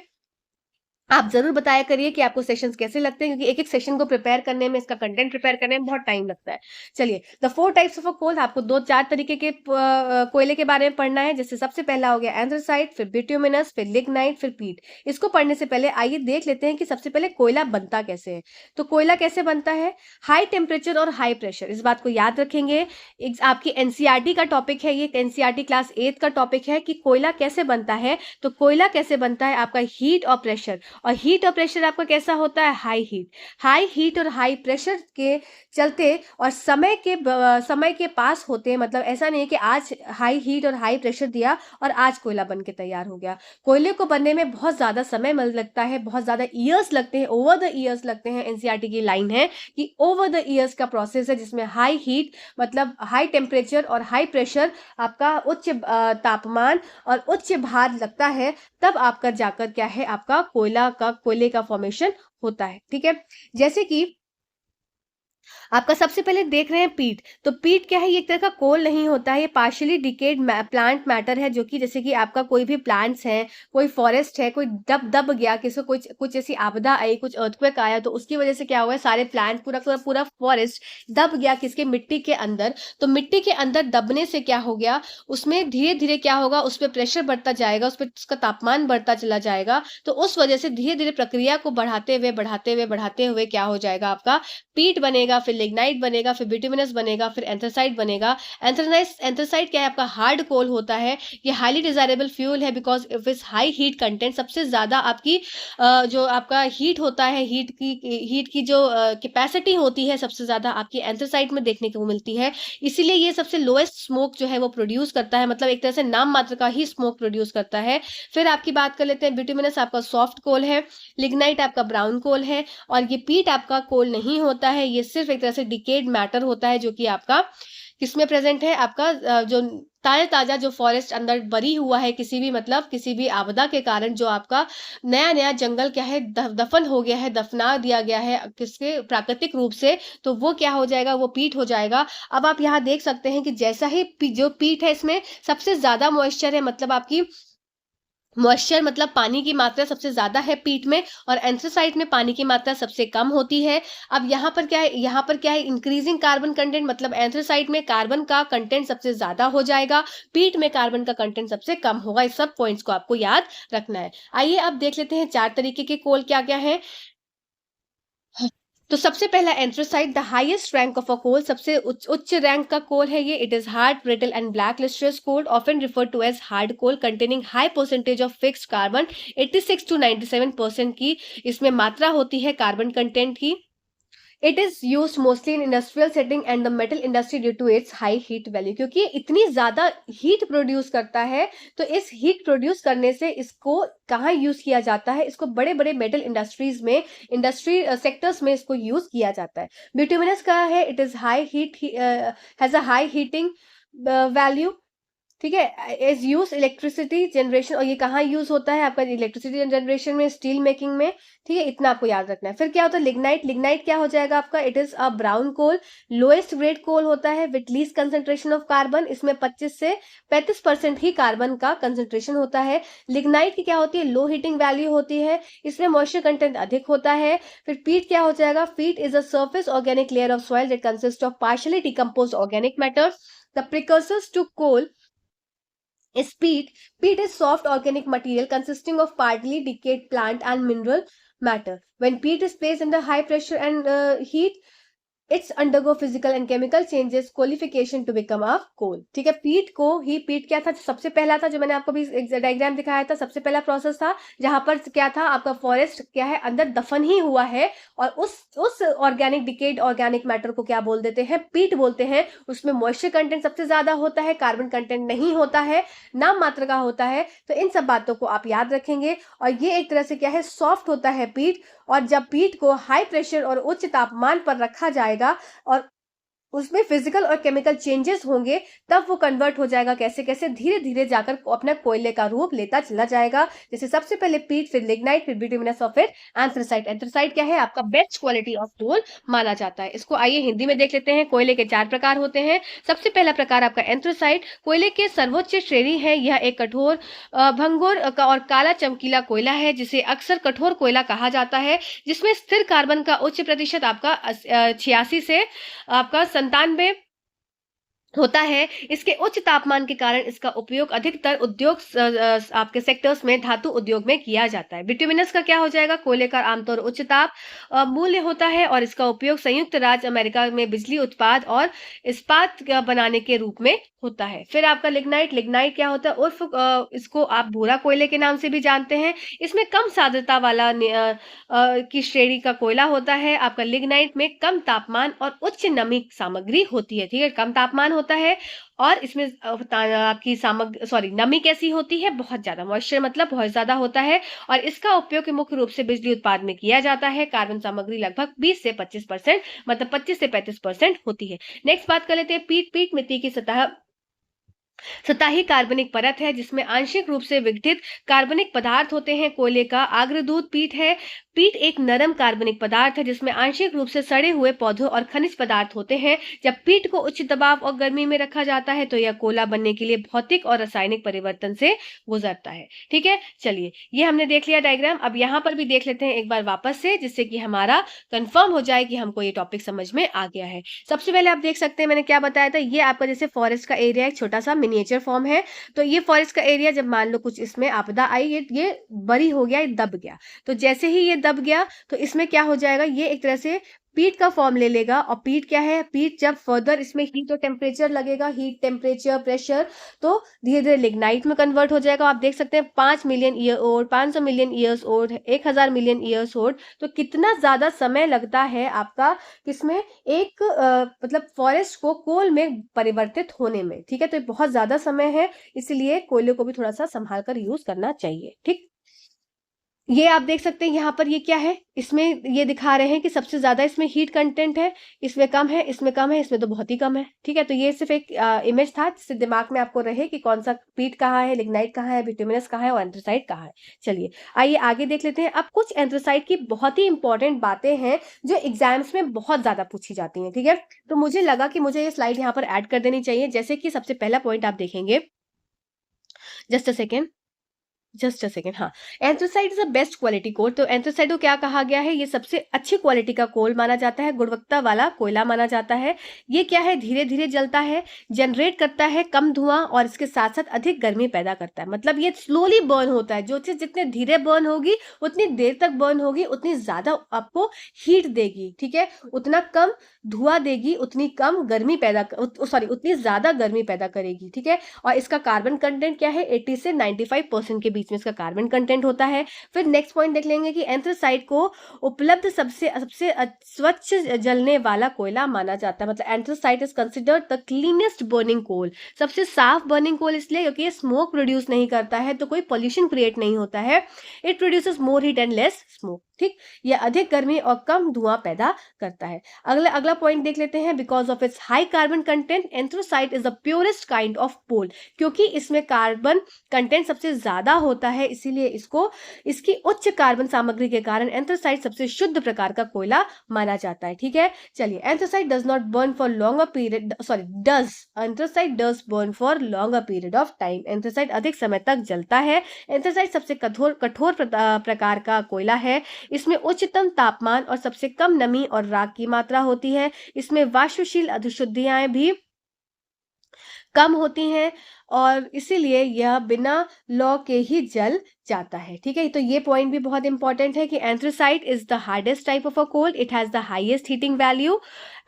आप जरूर बताया करिए कि आपको सेशंस कैसे लगते हैं, क्योंकि एक एक सेशन को प्रिपेयर करने में, इसका कंटेंट प्रिपेयर करने में बहुत टाइम लगता है। चलिए, द 4 टाइप्स ऑफ अ कोल, आपको 2-4 तरीके के कोयले के बारे में पढ़ना है। जैसे सबसे पहला हो गया एंथ्रासाइट, फिर बिट्यूमिनस, फिर लिग्नाइट, फिर पीट। इसको पढ़ने से पहले आइए देख लेते हैं कि सबसे पहले कोयला बनता कैसे है। तो कोयला कैसे बनता है, हाई टेम्परेचर और हाई प्रेशर, इस बात को याद रखेंगे। आपकी एनसीईआरटी का टॉपिक है, ये एनसीईआरटी क्लास 8 का टॉपिक है कि कोयला कैसे बनता है। तो कोयला कैसे बनता है, आपका हीट और प्रेशर, और हीट और प्रेशर आपका कैसा होता है, हाई हीट और हाई प्रेशर के चलते और समय के पास होते हैं। मतलब ऐसा नहीं है कि आज हाई हीट और हाई प्रेशर दिया और आज कोयला बन के तैयार हो गया। कोयले को बनने में बहुत ज्यादा समय लगता है, बहुत ज्यादा ईयर्स लगते हैं, ओवर द ईयर्स लगते हैं। एनसीईआरटी की लाइन है कि ओवर द ईयर्स का प्रोसेस है, जिसमें हाई हीट मतलब हाई टेम्परेचर और हाई प्रेशर, आपका उच्च तापमान और उच्च भार लगता है, तब आपका जाकर क्या है, आपका कोयले का फॉर्मेशन होता है। ठीक है, जैसे कि आपका सबसे पहले देख रहे हैं पीट। तो पीट क्या है, ये एक तरह का कोल नहीं होता है, ये पार्शियली डिकेड प्लांट मैटर है, जो कि जैसे कि आपका कोई भी प्लांट्स है, कोई फॉरेस्ट है, कोई दब गया, किसी को कुछ ऐसी आपदा आई, कुछ अर्थक्वेक आया, तो उसकी वजह से क्या हुआ है, सारे प्लांट पूरा फॉरेस्ट दब गया किसके, मिट्टी के अंदर। तो मिट्टी के अंदर दबने से क्या हो गया, उसमें धीरे धीरे क्या होगा, उस पर प्रेशर बढ़ता जाएगा, उस पर उसका तापमान बढ़ता चला जाएगा। तो उस वजह से धीरे धीरे प्रक्रिया को बढ़ाते हुए क्या हो जाएगा, आपका पीट बनेगा, फिर लिग्नाइट बनेगा, फिर बिटुमिनस बनेगा, फिर एंथ्रासाइट बनेगा। एंथ्रासाइट क्या है, आपका हार्ड कोल होता है। ये हाईली डिजायरेबल फ्यूल है because of its high heat content. सबसे ज्यादा आपकी जो आपका हीट होता है, हीट की जो कैपेसिटी होती है, सबसे ज्यादा आपकी एंथ्रासाइट में देखने को मिलती है। इसीलिए ये सबसे लोएस्ट स्मोक जो है वो प्रोड्यूस करता है, मतलब एक तरह से नाम मात्र का ही स्मोक प्रोड्यूस करता है। फिर आपकी बात कर लेते हैं, बिटुमिनस आपका सॉफ्ट कोल है, लिग्नाइट आपका ब्राउन कोल है, और ये पीट आपका कोल नहीं होता है, ये सिर्फ एक तरह से डिकेड मैटर होता है, जो कि आपका किसमें प्रेजेंट है, आपका जो ताजा जो फॉरेस्ट अंदर बरी हुआ है, किसी भी आपदा के कारण जो आपका नया जंगल क्या है, दफन हो गया है, दफना दिया गया है किसके, प्राकृतिक रूप से, तो वो क्या हो जाएगा, वो पीट हो जाएगा। अब आप यहाँ देख सकते हैं कि जैसा ही जो पीट है, इसमें सबसे ज्यादा मॉइस्चर है, मतलब आपकी मॉइस्चर मतलब पानी की मात्रा सबसे ज्यादा है पीट में, और एंथ्रासाइट में पानी की मात्रा सबसे कम होती है। अब यहाँ पर क्या है, इंक्रीजिंग कार्बन कंटेंट, मतलब एंथ्रासाइट में कार्बन का कंटेंट सबसे ज्यादा हो जाएगा, पीट में कार्बन का कंटेंट सबसे कम होगा। इस सब पॉइंट्स को आपको याद रखना है। आइए अब देख लेते हैं 4 तरीके के कोल क्या क्या है। तो सबसे पहला anthracite, the highest rank of a coal, सबसे उच्च रैंक का कोल है ये। It is hard, brittle and black lustrous coal, often referred to as hard coal, containing high percentage of fixed carbon. 86 to 97% की इसमें मात्रा होती है कार्बन कंटेंट की। It is use mostly in industrial setting and the metal industry due to its high heat value, क्योंकि ये इतनी ज्यादा हीट प्रोड्यूस करता है, तो इस हीट प्रोड्यूस करने से इसको कहाँ यूज किया जाता है, इसको बड़े बड़े मेटल इंडस्ट्रीज में, इंडस्ट्री सेक्टर्स में इसको यूज किया जाता है। बिटुमिनस का है, it is high heat, has a high heating value, ठीक है। इज यूज इलेक्ट्रिसिटी जनरेशन, और ये कहाँ यूज होता है आपका, इलेक्ट्रिसिटी जनरेशन में, स्टील मेकिंग में, ठीक है, इतना आपको याद रखना है। फिर क्या होता है लिग्नाइट, लिग्नाइट क्या हो जाएगा आपका, it is a brown coal, lowest grade coal होता है with least concentration of carbon, इसमें 25 से 35% ही कार्बन का कंसेंट्रेशन होता है। लिग्नाइट की क्या होती है, लो हीटिंग वैल्यू होती है, इसमें मॉइस्चर कंटेंट अधिक होता है। फिर पीट क्या हो जाएगा, peat is a surface organic layer of soil that consist of partially decomposed organic matter. The precursors to coal is peat. Peat is soft organic material consisting of partly decayed plant and mineral matter. When peat is placed under high pressure and heat, its undergo physical and chemical changes qualification to become a coal, ठीक है। पीट को ही, पीट क्या था, सबसे पहला था जो मैंने आपको भी डायग्राम दिखाया था, सबसे पहला प्रोसेस था जहां पर क्या था आपका फॉरेस्ट क्या है अंदर दफन ही हुआ है, और उस ऑर्गेनिक डिकेड ऑर्गेनिक मैटर को क्या बोल देते हैं, पीट बोलते हैं। उसमें मॉइस्चर कंटेंट सबसे ज्यादा होता है, कार्बन कंटेंट नहीं होता है, नाम मात्र का होता है। तो इन सब बातों को आप याद रखेंगे, और ये एक तरह से क्या है, सॉफ्ट होता है पीट, और जब पीट को हाई प्रेशर और उच्च तापमान पर रखा जाएगा और उसमें फिजिकल और केमिकल चेंजेस होंगे, तब वो कन्वर्ट हो जाएगा, कैसे कैसे, धीरे धीरे जाकर अपना कोयले का रूप लेता चला जाएगा। जैसे सबसे पहले पीट, फिर लिग्नाइट, फिर बिटुमिनस और फिर एंथ्रासाइट। एंथ्रासाइट क्या है आपका बेस्ट क्वालिटी ऑफ कोल माना जाता है। इसको आइए हिंदी में देख लेते हैं। कोयले के 4 प्रकार होते हैं। सबसे पहला प्रकार आपका एंथ्रासाइट, कोयले के सर्वोच्च श्रेणी है। यह एक कठोर, भंगुर और काला चमकीला कोयला है, जिसे अक्सर कठोर कोयला कहा जाता है, जिसमें स्थिर कार्बन का उच्च प्रतिशत आपका 86 से आपका 97 होता है। इसके उच्च तापमान के कारण इसका उपयोग अधिकतर उद्योग आपके सेक्टर्स में, धातु उद्योग में किया जाता है। बिटुमिनस का क्या हो जाएगा, कोयले का आमतौर उच्च ताप मूल्य होता है, और इसका उपयोग संयुक्त राज्य अमेरिका में बिजली उत्पाद और इस्पात बनाने के रूप में होता है। फिर आपका लिग्नाइट, लिग्नाइट क्या होता है, उर्फ इसको आप भूरा कोयले के नाम से भी जानते हैं। इसमें कम सांद्रता वाला की श्रेणी का कोयला होता है। आपका लिग्नाइट में कम तापमान और उच्च नमी सामग्री होती है, ठीक है, कम तापमान होता है, और इसमें आपकी सामग्री, सॉरी, नमी कैसी होती है, बहुत ज्यादा, मॉइस्चर मतलब बहुत ज्यादा होता है, और इसका उपयोग मुख्य रूप से बिजली उत्पादन में किया जाता है। कार्बन सामग्री लगभग 20 से 25%, मतलब 25 से 35% होती है। नेक्स्ट बात कर लेते हैं पीट। पीट मिट्टी की सतही कार्बनिक परत है, जिसमें आंशिक रूप से विघटित कार्बनिक पदार्थ होते हैं। कोयले का अग्रदूत पीट है। पीट एक नरम कार्बनिक पदार्थ है, जिसमें आंशिक रूप से सड़े हुए पौधों और खनिज पदार्थ होते हैं। जब पीट को उच्च दबाव और गर्मी में रखा जाता है, तो यह कोयला बनने के लिए भौतिक और रासायनिक परिवर्तन से गुजरता है, ठीक है। चलिए, ये हमने देख लिया डायग्राम। अब यहाँ पर भी देख लेते हैं एक बार वापस से, जिससे कि हमारा कंफर्म हो जाए कि हमको ये टॉपिक समझ में आ गया है। सबसे पहले आप देख सकते हैं मैंने क्या बताया था, ये आपका जैसे फॉरेस्ट का एरिया एक छोटा सा मिनिएचर फॉर्म है। तो ये फॉरेस्ट का एरिया, जब मान लो कुछ इसमें आपदा आई, ये बरी हो गया, ये दब गया, तो जैसे ही ये दब गया तो इसमें क्या हो जाएगा, ये एक तरह से पीट का फॉर्म ले लेगा। और पीट क्या है, पीट जब फर्दर इसमें हीट और टेम्परेचर लगेगा, हीट, टेम्परेचर, प्रेशर, तो धीरे धीरे लिग्नाइट में कन्वर्ट हो जाएगा। आप देख सकते हैं 5 million year old, 500 million years old, 1000 million years old. तो कितना ज्यादा समय लगता है आपका किसमें, एक मतलब फॉरेस्ट को कोल में परिवर्तित होने में, ठीक है। तो बहुत ज्यादा समय है, इसलिए कोयले को भी थोड़ा सा संभाल कर यूज करना चाहिए, ठीक। ये आप देख सकते हैं यहाँ पर, ये क्या है, इसमें ये दिखा रहे हैं कि सबसे ज्यादा इसमें हीट कंटेंट है, इसमें कम है, इसमें कम है, इसमें तो बहुत ही कम है, ठीक है। तो ये सिर्फ एक इमेज था, जिससे दिमाग में आपको रहे कि कौन सा पीट कहाँ है, लिग्नाइट कहाँ है, बिटुमिनस कहाँ है और एंथ्रासाइट कहाँ है। चलिए आइए आगे देख लेते हैं। अब कुछ एंथ्रासाइट की बहुत ही इंपॉर्टेंट बातें हैं जो एग्जाम्स में बहुत ज्यादा पूछी जाती हैं, ठीक है। तो मुझे लगा कि मुझे ये स्लाइड यहाँ पर ऐड कर देनी चाहिए। जैसे कि सबसे पहला पॉइंट आप देखेंगे, just a second, just a second, हाँ। Anthracite is a best quality coal. तो एंथ्रासाइट को क्या कहा गया है, ये सबसे अच्छी क्वालिटी का कोल माना जाता है, गुणवत्ता वाला कोयला माना जाता है। ये क्या है, धीरे धीरे जलता है, जनरेट करता है कम धुआं और इसके साथ साथ अधिक गर्मी पैदा करता है। मतलब ये स्लोली बर्न होता है, जो चीज जितने धीरे बर्न होगी उतनी देर तक बर्न होगी उतनी ज्यादा आपको हीट देगी, ठीक है। उतना कम धुआं देगी उतनी कम गर्मी पैदा, सॉरी उतनी ज्यादा गर्मी पैदा करेगी, ठीक है। और इसका कार्बन कंटेंट क्या है, 80 से 95% के बीच में इसका कार्बन कंटेंट होता है। फिर नेक्स्ट पॉइंट देख लेंगे कि एंथ्रासाइट को उपलब्ध सबसे सबसे स्वच्छ जलने वाला कोयला माना जाता है। मतलब anthracite is considered the cleanest burning coal. सबसे साफ बर्निंग कोल इसलिए क्योंकि ये स्मोक प्रोड्यूस नहीं करता है, तो कोई पॉल्यूशन क्रिएट नहीं होता है। It produces more heat and less smoke, ठीक। ये अधिक गर्मी और कम धुआं पैदा करता है। अगला अगला पॉइंट देख लेते हैं। Because of its high carbon content anthracite is the purest kind of coal. क्योंकि इसमें कार्बन कंटेंट सबसे ज्यादा होता है, इसीलिए इसको इसकी उच्च कार्बन सामग्री के कारण एंथ्रासाइट सबसे शुद्ध प्रकार का कोयला माना जाता है, ठीक है। चलिए, anthracite does not burn for longer period, sorry does anthracite does burn for longer period of time. Anthracite अधिक समय तक जलता है। एंथ्रासाइट सबसे कठोर कठोर प्रकार का कोयला है। इसमें उच्चतम तापमान और सबसे कम नमी और राख की मात्रा होती है। इसमें वाष्पशील अशुद्धियां भी कम होती हैं और इसीलिए यह बिना लौ के ही जल जाता है, ठीक है। तो ये पॉइंट भी बहुत इंपॉर्टेंट है कि anthracite is the hardest type of a coal. It has the highest heating value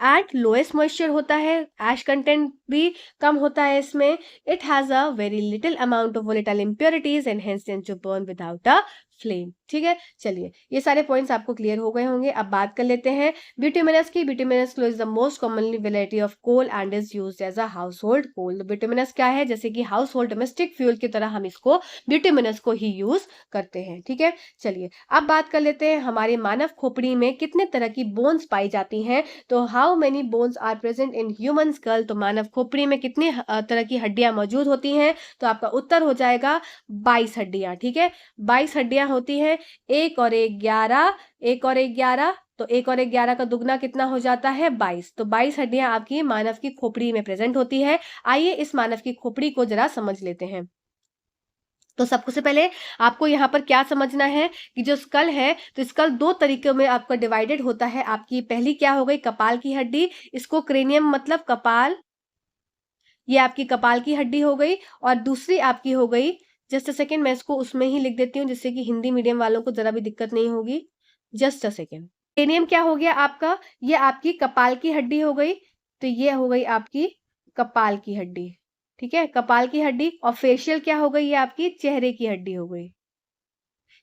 at lowest moisture होता है। एश कंटेंट भी कम होता है इसमें। It has a very little amount of volatile impurities and hence tends to burn without a flame, ठीक है। चलिए, ये सारे पॉइंट्स आपको क्लियर हो गए होंगे। अब बात कर लेते हैं बिटुमिनस की। Bituminous is the most commonly variety of coal and is used as a household coal. Bituminous क्या है, जैसे कि हाउस होल्ड डोमेस्टिक फ्यूल की तरह हम इसको बिटुमिनस को ही यूज करते हैं, ठीक है। चलिए, अब बात कर लेते हैं हमारे मानव खोपड़ी में कितने तरह की बोन्स पाई जाती हैं। तो how many bones are present in human skull. तो मानव खोपड़ी में कितने तरह की हड्डियां मौजूद होती हैं। तो आपका उत्तर हो जाएगा 22 हड्डियां, ठीक है। 22 हड्डियां होती हैं। एक और एक 11, एक और एक 11, तो एक और एक 11 का दुगना कितना हो जाता है, 22। तो 22 हड्डियां आपकी मानव की खोपड़ी में प्रेजेंट होती है। आइए इस मानव की खोपड़ी को जरा समझ लेते हैं। तो सबसे पहले आपको यहाँ पर क्या समझना है कि जो स्कल है, तो स्कल दो तरीकों में आपका डिवाइडेड होता है। आपकी पहली क्या हो गई, कपाल की हड्डी। इसको क्रेनियम मतलब कपाल, ये आपकी कपाल की हड्डी हो गई। और दूसरी आपकी हो गई, जस्ट अ सेकेंड, मैं इसको उसमें ही लिख देती हूँ जिससे कि हिंदी मीडियम वालों को जरा भी दिक्कत नहीं होगी। Just a second. क्रेनियम क्या हो गया आपका, ये आपकी कपाल की हड्डी हो गई। तो ये हो गई आपकी कपाल की हड्डी, ठीक है, कपाल की हड्डी। और फेशियल क्या हो गई, ये आपकी चेहरे की हड्डी हो गई,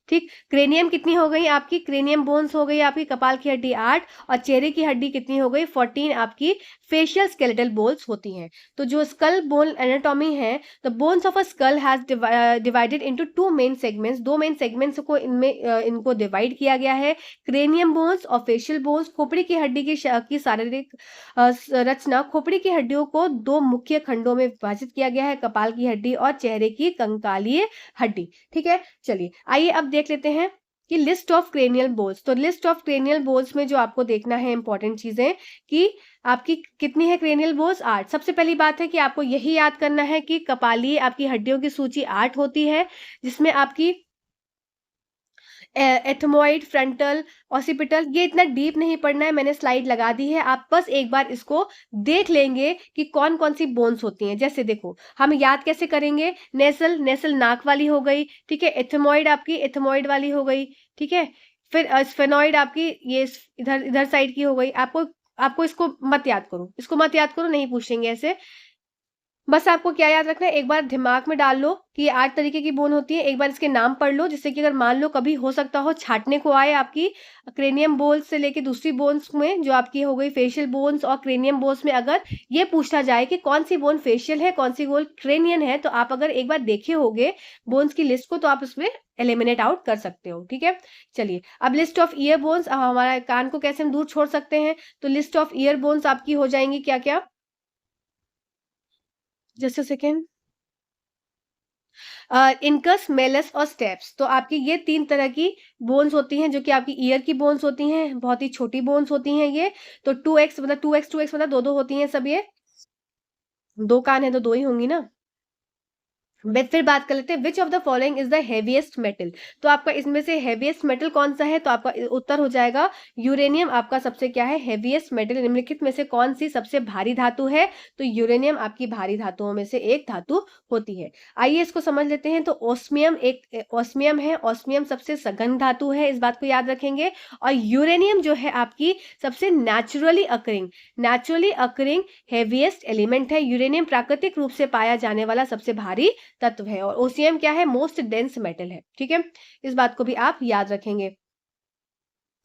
ठीक। क्रेनियम कितनी हो गई आपकी, क्रेनियम बोन्स हो गई आपकी कपाल की हड्डी 8, और चेहरे की हड्डी कितनी हो गई 14 आपकी फेशियल स्केलेटल बोन्स होती हैं। तो जो स्कल बोन एनाटॉमी है, the bones of a skull has divided into two main segments. दो मेन सेगमेंट्स को इनको डिवाइड किया गया है, क्रेनियम बोन्स और फेशियल बोन्स। खोपड़ी की हड्डी की शारीरिक रचना, खोपड़ी की हड्डियों को दो मुख्य खंडों में विभाजित किया गया है, कपाल की हड्डी और चेहरे की कंकालीय हड्डी, ठीक है। चलिए, आइए अब देख लेते हैं कि लिस्ट ऑफ क्रेनियल बोन्स। तो लिस्ट ऑफ क्रेनियल बोन्स में जो आपको देखना है इंपॉर्टेंट चीजें कि आपकी कितनी है क्रेनियल बोन्स, 8। सबसे पहली बात है कि आपको यही याद करना है कि कपालीय आपकी हड्डियों की सूची 8 होती है, जिसमें आपकी एथमोइड, फ्रंटल, ऑसिपिटल, ये इतना डीप नहीं पढ़ना है, मैंने स्लाइड लगा दी है। आप बस एक बार इसको देख लेंगे कि कौन कौन सी बोन्स होती हैं। जैसे देखो, हम याद कैसे करेंगे, नेसल, नेसल नाक वाली हो गई, ठीक है। एथमोइड आपकी एथमोइड वाली हो गई, ठीक है। फिर स्फेनोइड आपकी ये इधर इधर साइड की हो गई। आपको आपको इसको मत याद करो, इसको मत याद करो, नहीं पूछेंगे ऐसे। बस आपको क्या याद रखना है, एक बार दिमाग में डाल लो कि ये 8 तरीके की बोन होती है। एक बार इसके नाम पढ़ लो, जिससे कि अगर मान लो कभी हो सकता हो छाटने को आए आपकी क्रेनियम बोन्स से लेके दूसरी बोन्स में, जो आपकी हो गई फेशियल बोन्स और क्रेनियम बोन्स में, अगर ये पूछा जाए कि कौन सी बोन फेशियल है, कौन सी बोन क्रेनियन है, तो आप अगर एक बार देखे होगे बोन्स की लिस्ट को, तो आप उसमें एलिमिनेट आउट कर सकते हो, ठीक है। चलिए, अब लिस्ट ऑफ ईयर बोन्स, हमारा कान को कैसे हम दूर छोड़ सकते हैं। तो लिस्ट ऑफ ईयर बोन्स आपकी हो जाएंगी क्या क्या, just a second. Incus, Malus और स्टेप्स। तो आपकी ये 3 तरह की बोन्स होती हैं, जो कि आपकी ईयर की बोन्स होती हैं, बहुत ही छोटी बोन्स होती हैं ये। तो 2x मतलब 2x मतलब दो दो होती हैं सब ये, दो कान है तो दो ही होंगी ना। फिर बात कर लेते हैं which of the following is the heaviest metal. तो आपका इसमें से हेवीएस्ट मेटल कौन सा है, तो आपका उत्तर हो जाएगा यूरेनियम। आपका सबसे क्या है, हेवीएस्ट मेटल। निम्नलिखित में से कौन सी सबसे भारी धातु है, तो यूरेनियम आपकी भारी धातुओं में से एक धातु होती है। आइए इसको समझ लेते हैं। तो ऑस्मियम एक ऑस्मियम है, ऑस्मियम सबसे सघन धातु है, इस बात को याद रखेंगे। और यूरेनियम जो है आपकी सबसे नेचुरली अकरिंग हेवीएस्ट एलिमेंट है। यूरेनियम प्राकृतिक रूप से पाया जाने वाला सबसे भारी तत्व है। और ओसीएम क्या है, मोस्ट डेंस मेटल है। ठीक है, इस बात को भी आप याद रखेंगे।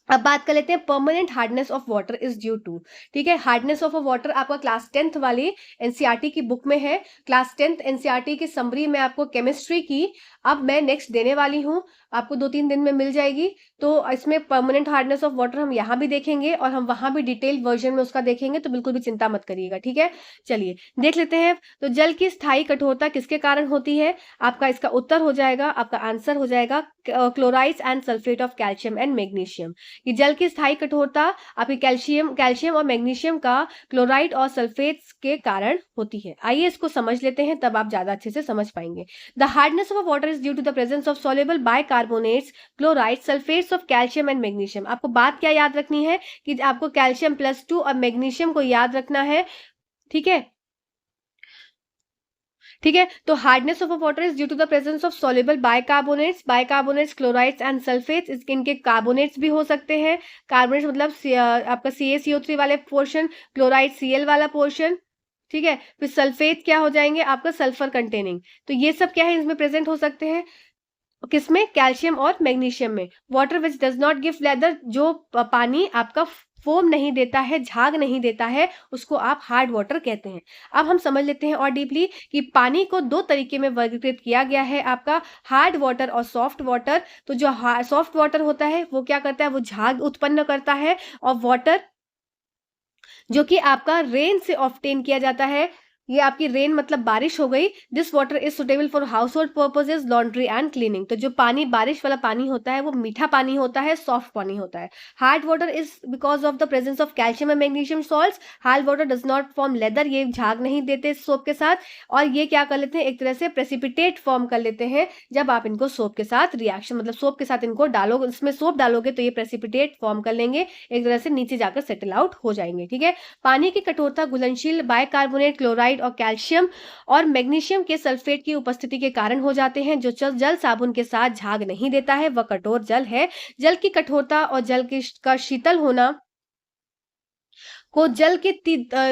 अब बात कर लेते हैं permanent hardness of water is due to. ठीक है, हार्डनेस ऑफ वाटर आपका क्लास 10th वाली एनसीईआरटी की बुक में है। क्लास 10th एनसीईआरटी की समरी में आपको केमिस्ट्री की अब मैं नेक्स्ट देने वाली हूं, आपको 2-3 दिन में मिल जाएगी। तो इसमें परमानेंट हार्डनेस ऑफ वाटर हम यहाँ भी देखेंगे और हम वहां भी डिटेल वर्जन में उसका देखेंगे, तो बिल्कुल भी चिंता मत करिएगा। ठीक है, चलिए देख लेते हैं। तो जल की स्थायी कठोरता किसके कारण होती है, आपका इसका उत्तर हो जाएगा, आपका आंसर हो जाएगा chlorides and sulphate of calcium and magnesium. ये जल की स्थायी कठोरता आपकी कैल्शियम और मैग्नीशियम का क्लोराइड और सल्फेट्स के कारण होती है। आइए इसको समझ लेते हैं, तब आप ज्यादा अच्छे से समझ पाएंगे। The hardness of water is due to the presence of soluble bicarbonates, chloride, sulphates of calcium and magnesium. आपको बात क्या याद रखनी है कि आपको कैल्शियम +2 और मैग्नीशियम को याद रखना है। ठीक है, ठीक है। तो hardness of water is due to the presence of soluble bicarbonates, chlorides and sulphates. इनके कार्बोनेट्स भी हो सकते हैं। कार्बोनेट्स मतलब आपका CaCO3 वाले पोर्शन, क्लोराइड Cl वाला पोर्शन। ठीक है, फिर सल्फेट क्या हो जाएंगे, आपका सल्फर कंटेनिंग। तो ये सब क्या है, इसमें प्रेजेंट हो सकते हैं। किसमें, कैल्शियम और मैग्नीशियम में। Water which does not give leather, जो पानी आपका फोम नहीं देता है, झाग नहीं देता है, उसको आप हार्ड वाटर कहते हैं। अब हम समझ लेते हैं और डीपली कि पानी को 2 तरीके में वर्गीकृत किया गया है, आपका हार्ड वाटर और सॉफ्ट वाटर। तो जो सॉफ्ट वाटर होता है वो क्या करता है, वो झाग उत्पन्न करता है। और वाटर जो कि आपका रेन से ऑब्टेन किया जाता है, ये आपकी रेन मतलब बारिश हो गई। This water is suitable for house hold purposes, laundry and cleaning. तो जो पानी बारिश वाला पानी होता है वो मीठा पानी होता है, सॉफ्ट पानी होता है। Hard water is because of the presence of calcium and magnesium salts. Hard water does not form lather, ये झाग नहीं देते सोप के साथ। और ये क्या कर लेते हैं, एक तरह से प्रेसिपिटेट फॉर्म कर लेते हैं जब आप इनको सोप के साथ रिएक्शन, मतलब सोप के साथ इनको डालोगे, इसमें सोप डालोगे तो ये प्रेसिपिटेट फॉर्म कर लेंगे, एक तरह से नीचे जाकर सेटल आउट हो जाएंगे। ठीक है, पानी की कठोरता घुलनशील बाइकार्बोनेट, क्लोराइड और कैल्शियम और मैग्नीशियम के सल्फेट की उपस्थिति के कारण हो जाते हैं। जो जल साबुन के साथ झाग नहीं देता है वह कठोर जल है। जल की कठोरता और जल का शीतल होना को जल के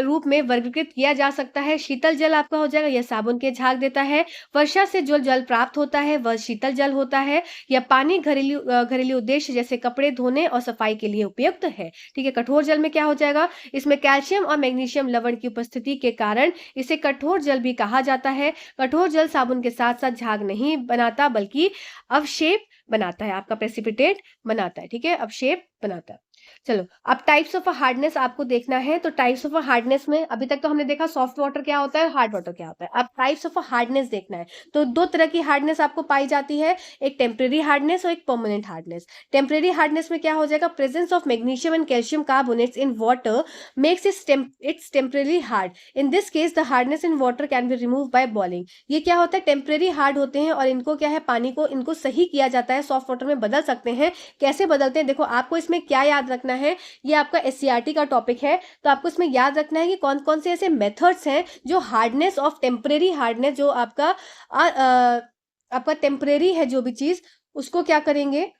रूप में वर्गीकृत किया जा सकता है। शीतल जल आपका हो जाएगा, यह साबुन के झाग देता है। वर्षा से जो जल प्राप्त होता है वह शीतल जल होता है। यह पानी घरेलू उद्देश्य जैसे कपड़े धोने और सफाई के लिए उपयुक्त है। ठीक है, कठोर जल में क्या हो जाएगा, इसमें कैल्शियम और मैग्नीशियम लवण की उपस्थिति के कारण इसे कठोर जल भी कहा जाता है। कठोर जल साबुन के साथ साथ झाग नहीं बनाता बल्कि अवक्षेप बनाता है, आपका प्रेसिपिटेट बनाता है। ठीक है, अवक्षेप बनाता है। चलो, अब टाइप्स ऑफ हार्डनेस आपको देखना है। तो टाइप्स ऑफ हार्डनेस में अभी तक तो हमने देखा सॉफ्ट वाटर क्या होता है, हार्ड वाटर क्या होता है। अब टाइप्स ऑफ हार्डनेस देखना है। तो 2 तरह की हार्डनेस आपको पाई जाती है, एक टेम्परेरी हार्डनेस और एक परमानेंट हार्डनेस। टेम्परेरी हार्डनेस में क्या हो जाएगा, presence of magnesium and calcium carbonates in water makes it's temporary hard. In this case the hardness in water can be remove by boiling. ये क्या होता है, टेम्परेरी हार्ड होते हैं और इनको क्या है, पानी को इनको सही किया जाता है, सॉफ्ट वाटर में बदल सकते हैं। कैसे बदलते हैं, देखो आपको इसमें क्या याद रखना है, ये आपका एससीईआरटी का टॉपिक है। तो आपको इसमें याद रखना है कि कौन कौन से ऐसे मेथड्स हैं जो हार्डनेस ऑफ टेम्परेरी हार्डनेस, जो आपका टेम्परेरी है जो भी चीज, उसको क्या करेंगे,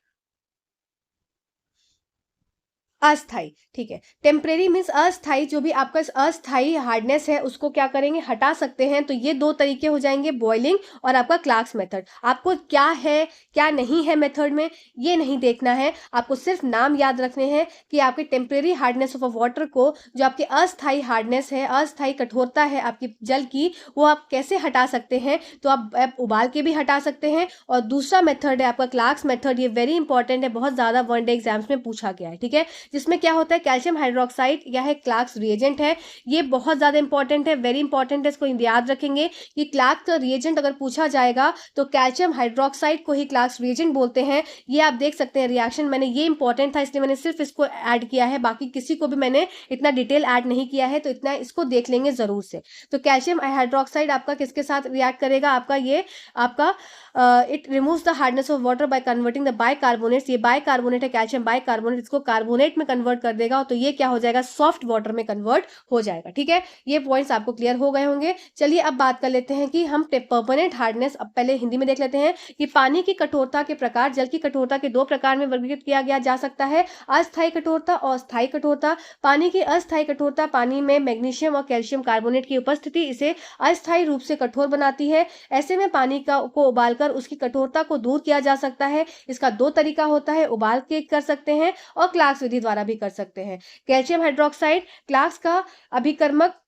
अस्थाई। ठीक है, टेम्परेरी मीन्स अस्थाई, जो भी आपका अस्थाई हार्डनेस है उसको क्या करेंगे, हटा सकते हैं। तो ये 2 तरीके हो जाएंगे, बॉइलिंग और आपका क्लार्क्स मेथड। आपको क्या है क्या नहीं है मेथड में ये नहीं देखना है, आपको सिर्फ नाम याद रखने हैं कि आपके टेम्परेरी हार्डनेस ऑफ वाटर को, जो आपकी अस्थाई हार्डनेस है, अस्थाई कठोरता है आपकी जल की, वो आप कैसे हटा सकते हैं। तो आप उबाल के भी हटा सकते हैं। और दूसरा मेथड है आपका क्लार्क्स मेथड, ये वेरी इंपॉर्टेंट है, बहुत ज्यादा 1 डे एग्जाम्स में पूछा गया है। ठीक है, जिसमें क्या होता है, कैल्शियम हाइड्रोक्साइड यह क्लार्क्स रिएजेंट है। ये बहुत ज्यादा इंपॉर्टेंट है, वेरी इंपॉर्टेंट है, इसको याद रखेंगे कि क्लार्क का रिएजेंट अगर पूछा जाएगा तो कैल्शियम हाइड्रोक्साइड को ही क्लार्क्स रिएजेंट बोलते हैं। ये आप देख सकते हैं रिएक्शन, मैंने ये इंपॉर्टेंट था इसलिए मैंने सिर्फ इसको ऐड किया है, बाकी किसी को भी मैंने इतना डिटेल ऐड नहीं किया है, तो इतना इसको देख लेंगे जरूर से। तो कैल्शियम हाइड्रोक्साइड आपका किसके साथ रिएक्ट करेगा, आपका ये आपका it removes the hardness of water by converting the bicarbonates. ये बाइकार्बोनेट है कैल्शियम बाइकार्बोनेट, इसको कार्बोनेट में कन्वर्ट कर देगा, तो ये क्या हो जाएगा, सॉफ्ट वाटर में कन्वर्ट हो जाएगा। ठीक है, ये पॉइंट्स आपको क्लियर हो गए होंगे। चलिए अब बात कर लेते हैं कि हम परमानेंट हार्डनेस, अब पहले हिंदी में देख लेते हैं कि पानी की कठोरता के प्रकार। जल की कठोरता के दो प्रकार में वर्गीकृत किया गया जा सकता है, अस्थायी कठोरता और स्थायी कठोरता। पानी की अस्थायी कठोरता, पानी में मैग्नीशियम और कैल्शियम कार्बोनेट की उपस्थिति इसे अस्थायी रूप से कठोर बनाती है। ऐसे में पानी को उबालकर उसकी कठोरता को दूर किया जा सकता है। इसका दो तरीका होता है, उबाल के कर सकते हैं और क्लार्क्स विधि द्वारा भी कर सकते हैं। कैल्शियम हाइड्रोक्साइड क्लार्क्स का अभिकर्मक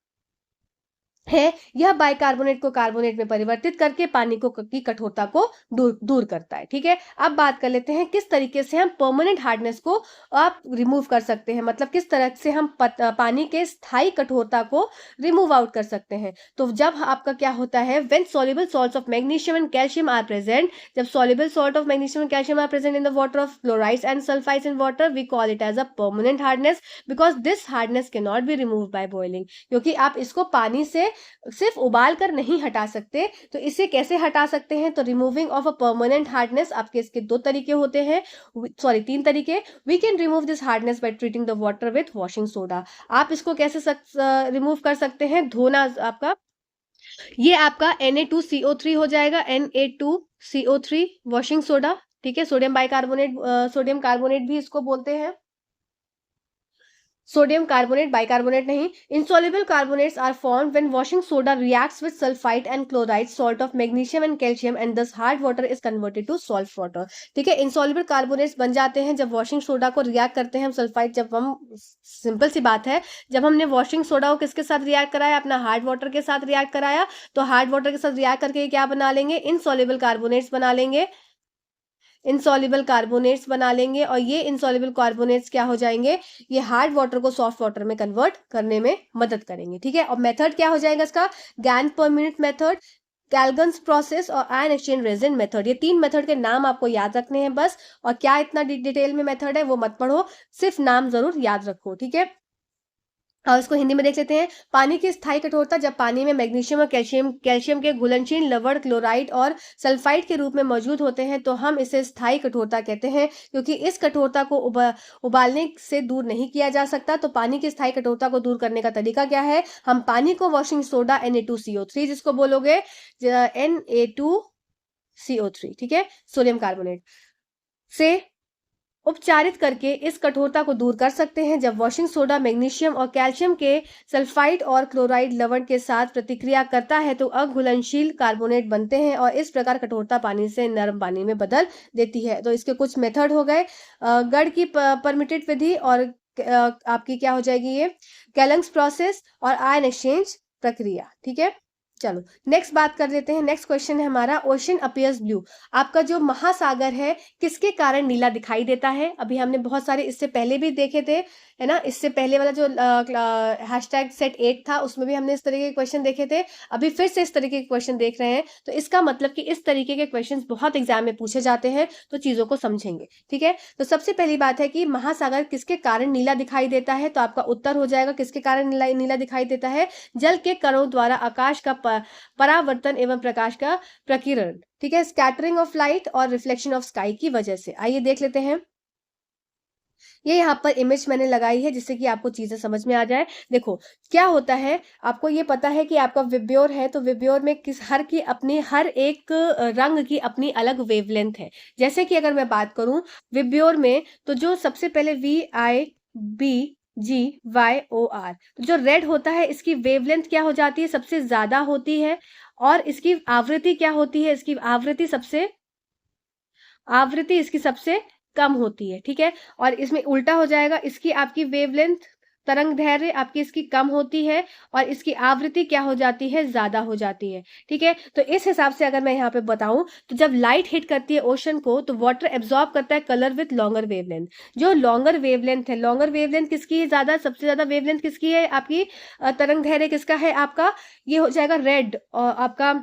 है, यह बाइकार्बोनेट को कार्बोनेट में परिवर्तित करके पानी को की कठोरता को दूर करता है। ठीक है, अब बात कर लेते हैं किस तरीके से हम परमानेंट हार्डनेस को आप रिमूव कर सकते हैं, मतलब किस तरह से हम पानी के स्थायी कठोरता को रिमूव आउट कर सकते हैं। तो जब आपका क्या होता है, when soluble salts of magnesium and calcium are present, जब soluble salt of magnesium and calcium are present in the water of chlorides and sulphides in water, we call it as a permanent hardness because this hardness can not be removed by boiling. क्योंकि आप इसको पानी से सिर्फ उबाल कर नहीं हटा सकते, तो इसे कैसे हटा सकते हैं, तो removing of a permanent hardness, आपके इसके दो तरीके होते हैं, सॉरी तीन तरीके। We can remove this hardness by treating the water with washing soda. आप इसको कैसे रिमूव कर सकते हैं, धोना, आपका ये आपका Na2CO3 हो जाएगा, Na2CO3 वॉशिंग सोडा। ठीक है, सोडियम बाइकार्बोनेट, सोडियम कार्बोनेट भी इसको बोलते हैं, सोडियम कार्बोनेट, बाइकार्बोनेट नहीं। insoluble carbonates are formed when washing soda reacts with sulfite and chloride salt of magnesium and calcium and thus hard water is converted to salt water। ठीक है, insoluble carbonates बन जाते हैं जब वॉशिंग सोडा को रिएक्ट करते हैं हम सल्फाइड, जब हम, सिंपल सी बात है, जब हमने वॉशिंग सोडा को किसके साथ रिएक्ट कराया, अपना हार्ड वाटर के साथ रिएक्ट कराया, तो हार्ड वाटर के साथ रिएक्ट करके क्या बना लेंगे, इनसॉल्युबल कार्बोनेट्स बना लेंगे, इनसॉल्युबल कार्बोनेट्स बना लेंगे, और ये इनसॉल्युबल कार्बोनेट्स क्या हो जाएंगे, ये हार्ड वाटर को सॉफ्ट वाटर में कन्वर्ट करने में मदद करेंगे। ठीक है, और मेथड क्या हो जाएगा इसका, gallon per minute method, Calgon's process और आयन एक्सचेंज रेजिन मेथड। ये तीन मेथड के नाम आपको याद रखने हैं बस, और क्या इतना डिटेल में मेथड है वो मत पढ़ो, सिर्फ नाम जरूर याद रखो। ठीक है, और इसको हिंदी में देख लेते हैं। पानी की स्थायी कठोरता, जब पानी में मैग्नीशियम और कैल्शियम के घुलनशील लवण क्लोराइड और सल्फाइड के रूप में मौजूद होते हैं, तो हम इसे स्थायी कठोरता कहते हैं, क्योंकि इस कठोरता को उबालने से दूर नहीं किया जा सकता। तो पानी की स्थायी कठोरता को दूर करने का तरीका क्या है, हम पानी को वॉशिंग सोडा Na2CO3 जिसको बोलोगे Na2CO3, ठीक है, सोडियम कार्बोनेट से उपचारित करके इस कठोरता को दूर कर सकते हैं। जब वॉशिंग सोडा मैग्नीशियम और कैल्शियम के सल्फाइड और क्लोराइड लवण के साथ प्रतिक्रिया करता है तो अघुलनशील कार्बोनेट बनते हैं, और इस प्रकार कठोरता पानी से नरम पानी में बदल देती है। तो इसके कुछ मेथड हो गए, गढ़ की परमिटेड विधि, और आपकी क्या हो जाएगी ये कैलंग्स प्रोसेस और आयन एक्सचेंज प्रक्रिया। ठीक है, चलो नेक्स्ट बात कर लेते हैं। नेक्स्ट क्वेश्चन है हमारा, ओशन अपीयर्स ब्लू। आपका जो महासागर है किसके कारण नीला दिखाई देता है, अभी हमने बहुत सारे इससे पहले भी देखे थे, है ना, इससे पहले वाला जो हैशटैग सेट 8 था उसमें भी हमने इस तरीके के क्वेश्चन देखे थे, अभी फिर से इस तरीके के क्वेश्चन देख रहे हैं। तो इसका मतलब कि इस तरीके के क्वेश्चन बहुत एग्जाम में पूछे जाते हैं, तो चीजों को समझेंगे। ठीक है, तो सबसे पहली बात है कि महासागर किसके कारण नीला दिखाई देता है, तो आपका उत्तर हो जाएगा किसके कारण नीला दिखाई देता है, जल के कणों द्वारा आकाश का परावर्तन एवं प्रकाश का प्रकीर्णन। ठीक है, स्कैटरिंग ऑफ लाइट और रिफ्लेक्शन ऑफ स्काई की वजह से। आइए देख लेते हैं, ये यहाँ पर इमेज मैंने लगाई है जिससे कि आपको चीजें समझ में आ जाए। देखो क्या होता है, आपको ये पता है कि आपका विब्योर है, तो विब्योर में हर एक रंग की अपनी अलग वेवलेंथ है। जैसे कि अगर मैं बात करूं विब्योर में, तो जो सबसे पहले VIBGYOR, तो जो रेड होता है इसकी वेवलेंथ क्या हो जाती है, सबसे ज्यादा होती है, और इसकी आवृत्ति क्या होती है, इसकी आवृत्ति इसकी सबसे कम होती है। ठीक है, और इसमें उल्टा हो जाएगा, इसकी आपकी वेवलेंथ तरंग दैर्घ्य आपकी इसकी कम होती है और इसकी आवृत्ति क्या हो जाती है, ज्यादा हो जाती है। ठीक है, तो इस हिसाब से अगर मैं यहाँ पे बताऊं तो जब लाइट हिट करती है ओशन को तो वाटर एब्जॉर्ब करता है कलर विथ लॉन्गर वेवलेंथ। जो लॉन्गर वेवलेंथ है, लॉन्गर वेवलेंथ किसकी है ज्यादा, सबसे ज्यादा वेवलेंथ किसकी है आपकी, तरंग दैर्घ्य किसका है आपका, ये हो जाएगा रेड और आपका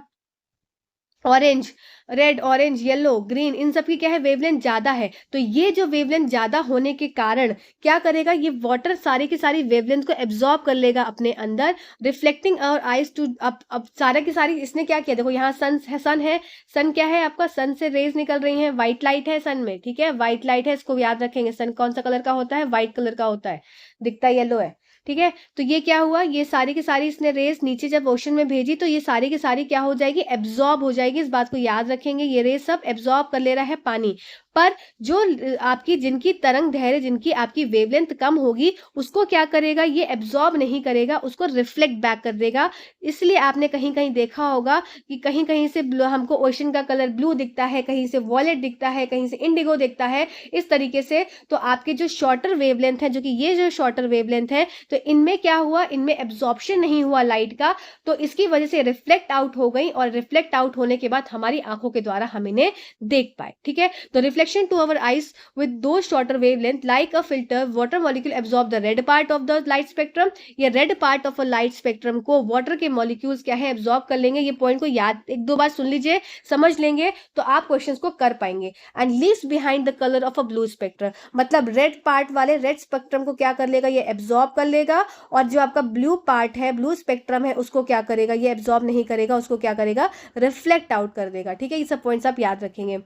orange, red orange yellow green, इन सब की क्या है वेवलेंथ ज्यादा है। तो ये जो वेवलेंथ ज्यादा होने के कारण क्या करेगा, ये वाटर सारी की सारी वेवलेंथ को एब्जॉर्ब कर लेगा अपने अंदर, रिफ्लेक्टिंग आवर आइज टू, अब सारा की सारी इसने क्या किया, देखो यहाँ सन है, सन है, सन क्या है आपका, सन से रेज निकल रही है, व्हाइट लाइट है सन में। ठीक है, व्हाइट लाइट है, इसको याद रखेंगे, सन कौन सा कलर का होता है, व्हाइट कलर का होता है, दिखता येलो है। ठीक है, तो ये क्या हुआ, ये सारी की सारी इसने रेस नीचे जब ओशन में भेजी तो ये सारी की सारी क्या हो जाएगी, एब्जॉर्ब हो जाएगी। इस बात को याद रखेंगे, ये रेस सब एब्जॉर्ब कर ले रहा है पानी। पर जो आपकी जिनकी तरंग दैर्घ्य, जिनकी आपकी वेवलेंथ कम होगी, उसको क्या करेगा, ये एब्जॉर्ब नहीं करेगा, उसको रिफ्लेक्ट बैक कर देगा। इसलिए आपने कहीं कहीं देखा होगा कि कहीं कहीं से हमको ओशन का कलर ब्लू दिखता है, कहीं से वॉयलेट दिखता है, कहीं से इंडिगो दिखता है, इस तरीके से। तो आपके जो शॉर्टर वेवलेंथ है, जो कि ये जो शॉर्टर वेवलेंथ है, तो इनमें क्या हुआ, इनमें एब्जॉर्प्शन नहीं हुआ लाइट का, तो इसकी वजह से रिफ्लेक्ट आउट हो गई, और रिफ्लेक्ट आउट होने के बाद हमारी आंखों के द्वारा हम इन्हें देख पाए। ठीक है, तो reflection to our eyes with those shorter wavelength like a filter, water molecule absorb the red part of the light spectrum। ये red part of a light spectrum को water के molecules क्या है, absorb कर लेंगे। ये point को याद एक दो बार सुन लीजिए, समझ लेंगे तो आप क्वेश्चंस को कर पाएंगे। and leaves behind the color of a blue spectrum, मतलब red part वाले red spectrum को क्या कर लेगा, ये absorb कर लेगा, और जो आपका blue part है, blue spectrum है, उसको क्या करेगा, ये absorb नहीं करेगा, उसको क्या करेगा, reflect out कर देगा। ठीक है, ये सब पॉइंट्स आप याद रखेंगे।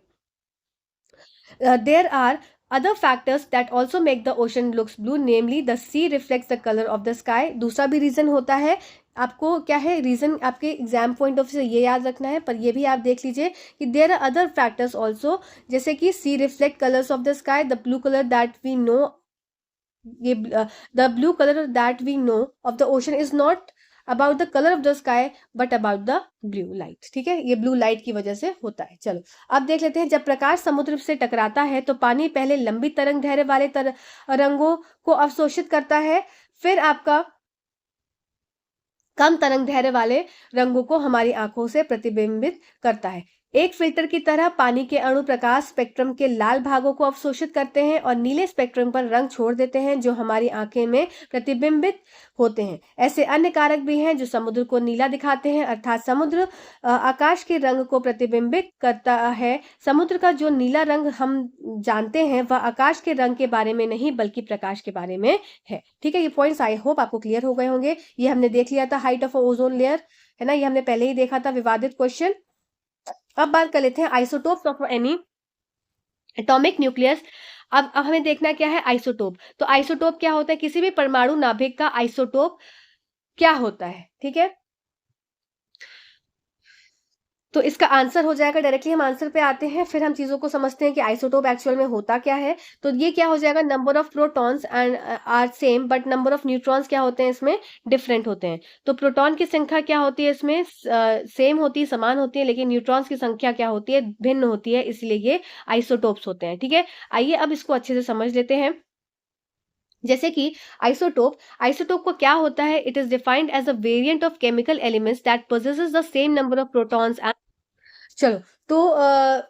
There are other factors that also make the ocean looks blue, namely the sea reflects the color of the sky। दूसरा भी रीजन होता है, आपको क्या है रीजन, आपके एग्जाम पॉइंट ऑफ से ये याद रखना है, पर ये भी आप देख लीजिए कि there are other factors also, जैसे कि sea reflect colours of the sky, the blue colour that we know, ये the blue colour that we know of the ocean is not about the colour of the sky but about the blue light. ठीक है, ये ब्लू लाइट की वजह से होता है। चलो अब देख लेते हैं, जब प्रकाश समुद्र से टकराता है तो पानी पहले लंबी तरंग दैर्घ्य वाले रंगों को अवशोषित करता है, फिर आपका कम तरंग दैर्घ्य वाले रंगों को हमारी आंखों से प्रतिबिंबित करता है। एक फिल्टर की तरह पानी के अणु प्रकाश स्पेक्ट्रम के लाल भागों को अवशोषित करते हैं और नीले स्पेक्ट्रम पर रंग छोड़ देते हैं जो हमारी आंखें में प्रतिबिंबित होते हैं। ऐसे अन्य कारक भी हैं जो समुद्र को नीला दिखाते हैं, अर्थात समुद्र आकाश के रंग को प्रतिबिंबित करता है। समुद्र का जो नीला रंग हम जानते हैं वह आकाश के रंग के बारे में नहीं बल्कि प्रकाश के बारे में है। ठीक है, ये पॉइंट्स आई होप आपको क्लियर हो गए होंगे। ये हमने देख लिया था हाइट ऑफ ओजोन लेयर, है ना, ये हमने पहले ही देखा था, विवादित क्वेश्चन। अब बात कर लेते हैं isotopes of any atomic nucleus. अब हमें देखना क्या है, आइसोटोप। तो आइसोटोप क्या होता है, किसी भी परमाणु नाभिक का आइसोटोप क्या होता है। ठीक है, तो इसका आंसर हो जाएगा, डायरेक्टली हम आंसर पे आते हैं, फिर हम चीजों को समझते हैं कि आइसोटोप एक्चुअल में होता क्या है। तो ये क्या हो जाएगा, number of protons and are same but number of neutrons क्या होते हैं इसमें, डिफरेंट होते हैं। तो प्रोटॉन की संख्या क्या होती है इसमें, सेम होती है, समान होती है, लेकिन न्यूट्रॉन्स की संख्या क्या होती है, भिन्न होती है, इसलिए ये आइसोटोप्स होते हैं। ठीक है, आइए अब इसको अच्छे से समझ लेते हैं। जैसे कि आइसोटोप को क्या होता है, it is defined as a variant of chemical elements that possesses the same number of protons. चलो तो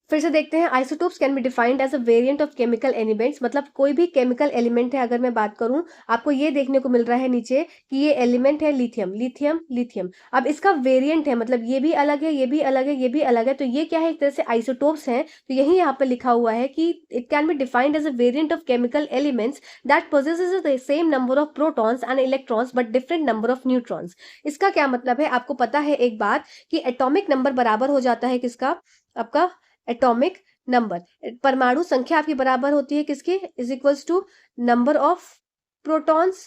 फिर से देखते हैं, isotopes can be defined as a variant of chemical elements, मतलब कोई भी केमिकल एलिमेंट है। अगर मैं बात करूं, आपको ये देखने को मिल रहा है नीचे कि ये एलिमेंट है लिथियम, लिथियम, लिथियम। अब इसका वेरिएंट है, मतलब ये भी अलग है, ये भी अलग है, ये भी अलग है, तो ये क्या है, एक तरह से आइसोटोप्स हैं। तो यही यहाँ पर लिखा हुआ है कि it can be defined as a variant of chemical elements that possesses the same number of protons and electrons but different number of neutrons. इसका क्या मतलब है, आपको पता है एक बात कि एटॉमिक नंबर बराबर हो जाता है किसका, आपका एटॉमिक नंबर, परमाणु संख्या आपकी बराबर होती है किसकी, is equals to number of protons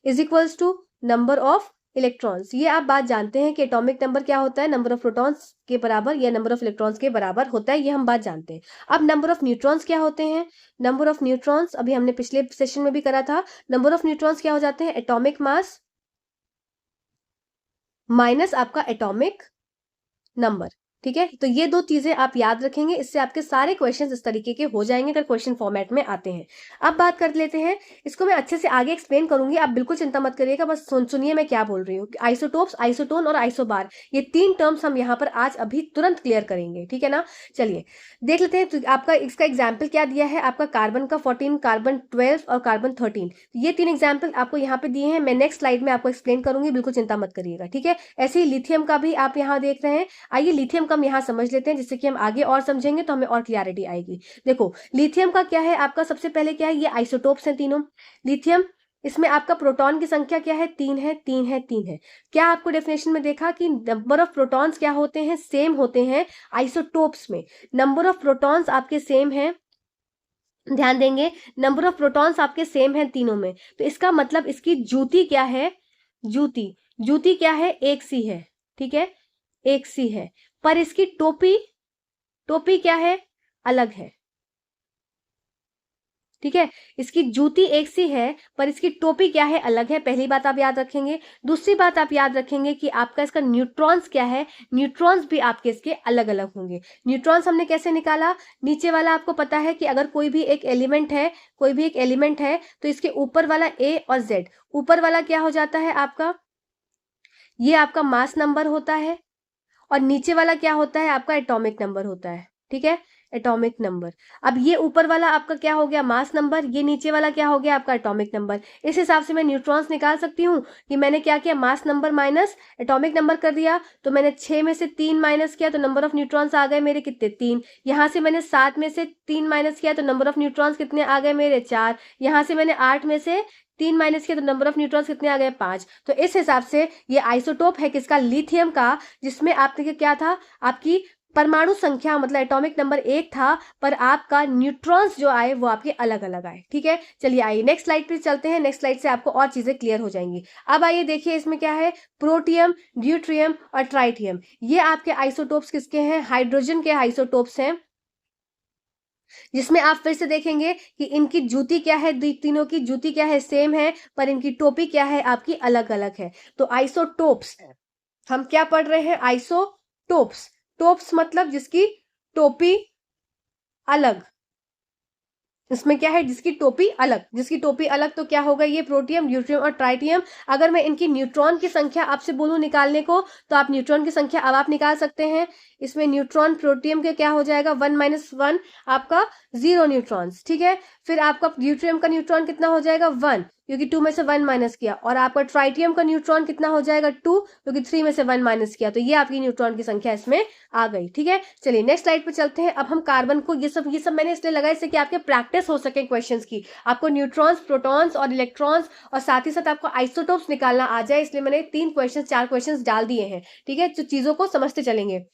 is equals to number of electrons. ये आप बात जानते हैं कि एटॉमिक नंबर क्या होता है, नंबर ऑफ प्रोटॉन्स के बराबर या नंबर ऑफ इलेक्ट्रॉन्स के बराबर होता है, ये हम बात जानते हैं। अब नंबर ऑफ न्यूट्रॉन्स क्या होते हैं, नंबर ऑफ न्यूट्रॉन्स अभी हमने पिछले सेशन में भी करा था। नंबर ऑफ न्यूट्रॉन्स क्या हो जाते हैं, एटॉमिक मास माइनस आपका एटॉमिक नंबर। ठीक है, तो ये 2 चीजें आप याद रखेंगे, इससे आपके सारे क्वेश्चंस इस तरीके के हो जाएंगे अगर क्वेश्चन फॉर्मेट में आते हैं। अब बात कर लेते हैं, इसको मैं अच्छे से आगे एक्सप्लेन करूंगी, आप बिल्कुल चिंता मत करिएगा, बस सुनिए मैं क्या बोल रही हूँ। आइसोटोप्स, आइसोटोन और आइसोबार, ये 3 टर्म्स हम यहाँ पर आज अभी तुरंत क्लियर करेंगे, ठीक है ना। चलिए देख लेते हैं, तो आपका इसका एग्जाम्पल क्या दिया है, आपका कार्बन का 14, कार्बन 12 और कार्बन 13, ये 3 एग्जाम्पल आपको यहाँ पे दिए हैं। मैं नेक्स्ट स्लाइड में आपको एक्सप्लेन करूंगी, बिल्कुल चिंता मत करिएगा, ठीक है। ऐसे ही लिथियम का भी आप यहाँ देख रहे हैं। आइए लिथियम का हम यहाँ समझ लेते हैं, जिससे कि हम आगे और समझेंगे तो हमें और क्लियरिटी आएगी। देखो लिथियम का क्या है, आपका सबसे पहले क्या है, ये आइसोटोप्स हैं तीनों। लिथियम, इसमें आपका प्रोटॉन की संख्या क्या है, 3 है, 3 है, 3 है। क्या आपको डेफिनेशन में देखा कि नंबर ऑफ प्रोटॉन्स क्या होते हैं, सेम होते हैं आइसोटोप्स में। नंबर ऑफ प्रोटॉन्स आपके सेम है, ध्यान देंगे, नंबर ऑफ प्रोटॉन्स आपके सेम है तीनों में, तो इसका मतलब इसकी ज्योति क्या है, ज्योति, ज्योति क्या है, एक सी है, ठीक है, एक सी है, पर इसकी टोपी, टोपी क्या है, अलग है, ठीक है। इसकी जूती एक सी है पर इसकी टोपी क्या है, अलग है, पहली बात आप याद रखेंगे। दूसरी बात आप याद रखेंगे कि आपका इसका न्यूट्रॉन्स क्या है, न्यूट्रॉन्स भी आपके इसके अलग अलग होंगे। न्यूट्रॉन्स हमने कैसे निकाला, नीचे वाला आपको पता है कि अगर कोई भी एक एलिमेंट है, कोई भी एक एलिमेंट है, तो इसके ऊपर वाला ए और जेड, ऊपर वाला क्या हो जाता है आपका, ये आपका मास नंबर होता है, और नीचे वाला क्या होता है, आपका एटॉमिक नंबर होता है, ठीक है, एटॉमिक नंबर। अब ये ऊपर वाला आपका क्या हो गया, मास नंबर, ये नीचे वाला क्या हो गया, आपका एटॉमिक नंबर। इस हिसाब से मैं न्यूट्रॉन्स निकाल सकती हूँ कि मैंने क्या किया, mass number minus atomic number कर दिया, तो मैंने 6 में से 3 माइनस किया तो नंबर ऑफ न्यूट्रॉन्स आ गए मेरे कितने, 3। यहाँ से मैंने 7 में से 3 माइनस किया तो नंबर ऑफ न्यूट्रॉन्स कितने आ गए मेरे, 4। यहाँ से मैंने 8 में से 3 माइनस किया तो नंबर ऑफ न्यूट्रॉन्स कितने आ गए, 5। तो इस हिसाब से ये आइसोटोप है किसका, लिथियम का, जिसमें आपके क्या था, आपकी परमाणु संख्या मतलब एटॉमिक नंबर 1 था, पर आपका न्यूट्रॉन्स जो आए वो आपके अलग अलग आए, ठीक है। चलिए आइए नेक्स्ट स्लाइड पे चलते हैं, नेक्स्ट स्लाइड से आपको और चीजें क्लियर हो जाएंगी। अब आइए देखिए इसमें क्या है, प्रोटियम, ड्यूट्रियम और ट्राइटियम, ये आपके आइसोटोप्स किसके हैं, हाइड्रोजन के आइसोटोप्स हैं, जिसमें आप फिर से देखेंगे कि इनकी ज्योति क्या है, तीनों की ज्योति क्या है, सेम है, पर इनकी टोपी क्या है, आपकी अलग अलग है। तो आइसोटोप्स हम क्या पढ़ रहे हैं, आइसोटोप्स, टोप्स मतलब जिसकी टोपी अलग, इसमें क्या है, जिसकी टोपी अलग, जिसकी टोपी अलग, तो क्या होगा, ये प्रोटियम, ड्यूट्रियम और ट्राइटियम। अगर मैं इनकी न्यूट्रॉन की संख्या आपसे बोलूं निकालने को, तो आप न्यूट्रॉन की संख्या अब आप निकाल सकते हैं। इसमें न्यूट्रॉन प्रोटियम के क्या हो जाएगा, 1 - 1 आपका 0 न्यूट्रॉन्स, ठीक है। फिर आपका ड्यूट्रियम का न्यूट्रॉन कितना हो जाएगा, 1, क्योंकि 2 में से 1 माइनस किया, और आपका ट्राइटियम का न्यूट्रॉन कितना हो जाएगा, 2, क्योंकि 3 में से 1 माइनस किया, तो ये आपकी न्यूट्रॉन की संख्या इसमें आ गई, ठीक है। चलिए नेक्स्ट स्लाइड पे चलते हैं। अब हम कार्बन को, ये सब मैंने इसलिए लगाया इससे कि आपके प्रैक्टिस हो सके क्वेश्चंस की, आपको न्यूट्रॉन्स, प्रोटॉन्स और इलेक्ट्रॉन्स और साथ ही साथ आपको आइसोटोप्स निकालना आ जाए, इसलिए मैंने 3 क्वेश्चन 4 क्वेश्चन डाल दिए हैं, ठीक है, जो चीजों को समझते चलेंगे।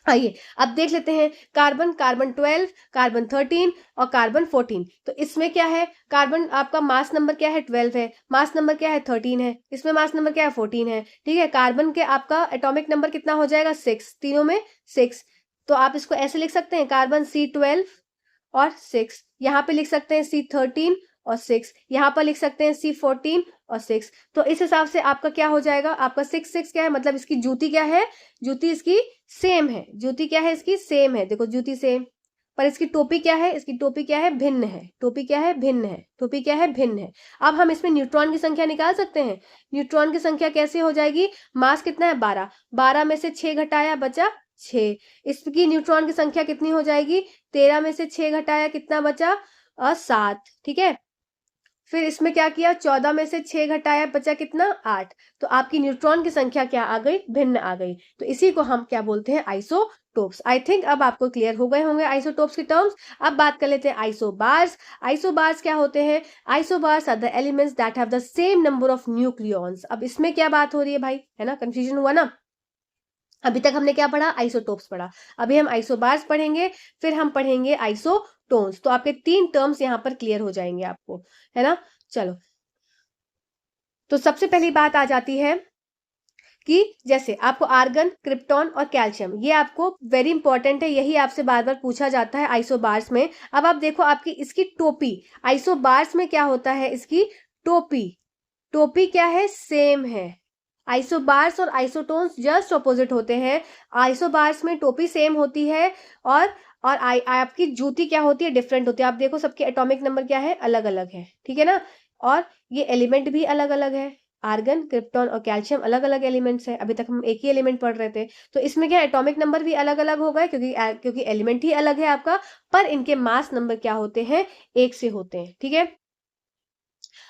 आइए अब देख लेते हैं, कार्बन, कार्बन 12, कार्बन 13 और कार्बन 14। तो इसमें क्या है, कार्बन आपका मास नंबर क्या है, 12 है, मास नंबर क्या है, 13 है, इसमें मास नंबर क्या है, 14 है, ठीक है। कार्बन के आपका एटॉमिक नंबर कितना हो जाएगा, 6, तीनों में 6। तो आप इसको ऐसे लिख सकते हैं, कार्बन C12 और 6, यहाँ पे लिख सकते हैं C13 और 6, यहाँ पर लिख सकते हैं C14 और 6। तो इस हिसाब से आपका क्या हो जाएगा, आपका 6 6 क्या है, मतलब इसकी ज्योति क्या है, ज्योति इसकी सेम है, ज्योति क्या है इसकी सेम है, देखो ज्योति सेम, पर इसकी टोपी क्या है, इसकी टोपी क्या है, भिन्न है, टोपी क्या है, भिन्न है, टोपी क्या है, भिन्न है। अब हम इसमें न्यूट्रॉन की संख्या निकाल सकते हैं। न्यूट्रॉन की संख्या कैसे हो जाएगी, मास कितना है, 12, 12 में से 6 घटाया बचा 6, इसकी न्यूट्रॉन की संख्या कितनी हो जाएगी, 13 में से 6 घटाया कितना बचा, 7, ठीक है। फिर इसमें क्या किया, 14 में से 6 घटाया बचा कितना, 8। तो आपकी न्यूट्रॉन की संख्या क्या आ गई, भिन्न आ गई। तो इसी को हम क्या बोलते हैं, आइसोटोप्स। आई थिंक अब आपको क्लियर हो गए होंगे आइसोटोप्स की टर्म्स। अब बात कर लेते हैं आइसोबार्स। आइसोबार्स क्या होते हैं, isobars are the elements that have the same number of nucleons. अब इसमें क्या बात हो रही है भाई, है ना, कंफ्यूजन हुआ ना। अभी तक हमने क्या पढ़ा, आइसोटोप्स पढ़ा, अभी हम आइसोबार्स पढ़ेंगे, फिर हम पढ़ेंगे आइसोटोन्स। तो आपके 3 टर्म्स यहां पर क्लियर हो जाएंगे आपको, है ना। चलो, तो सबसे पहली बात आ जाती है कि जैसे आपको आर्गन, क्रिप्टॉन और कैल्शियम, ये आपको वेरी इंपॉर्टेंट है, यही आपसे बार बार पूछा जाता है आइसोबार्स में। अब आप देखो आपकी इसकी टोपी, आइसोबार्स में क्या होता है, इसकी टोपी, टोपी क्या है, सेम है, आइसोबार्स और आइसोटोन्स जस्ट ऑपोजिट होते हैं। आइसोबार्स में टोपी सेम होती है और आपकी जूती क्या होती है, डिफरेंट होती है। आप देखो सबके एटॉमिक नंबर क्या है, अलग अलग है, ठीक है ना। और ये एलिमेंट भी अलग अलग है, आर्गन, क्रिप्टॉन और कैल्शियम अलग अलग एलिमेंट्स है। अभी तक हम एक ही एलिमेंट पढ़ रहे थे, तो इसमें क्या एटॉमिक नंबर भी अलग अलग हो गए, क्योंकि एलिमेंट ही अलग है आपका, पर इनके मास नंबर क्या होते हैं, एक से होते हैं, ठीक है।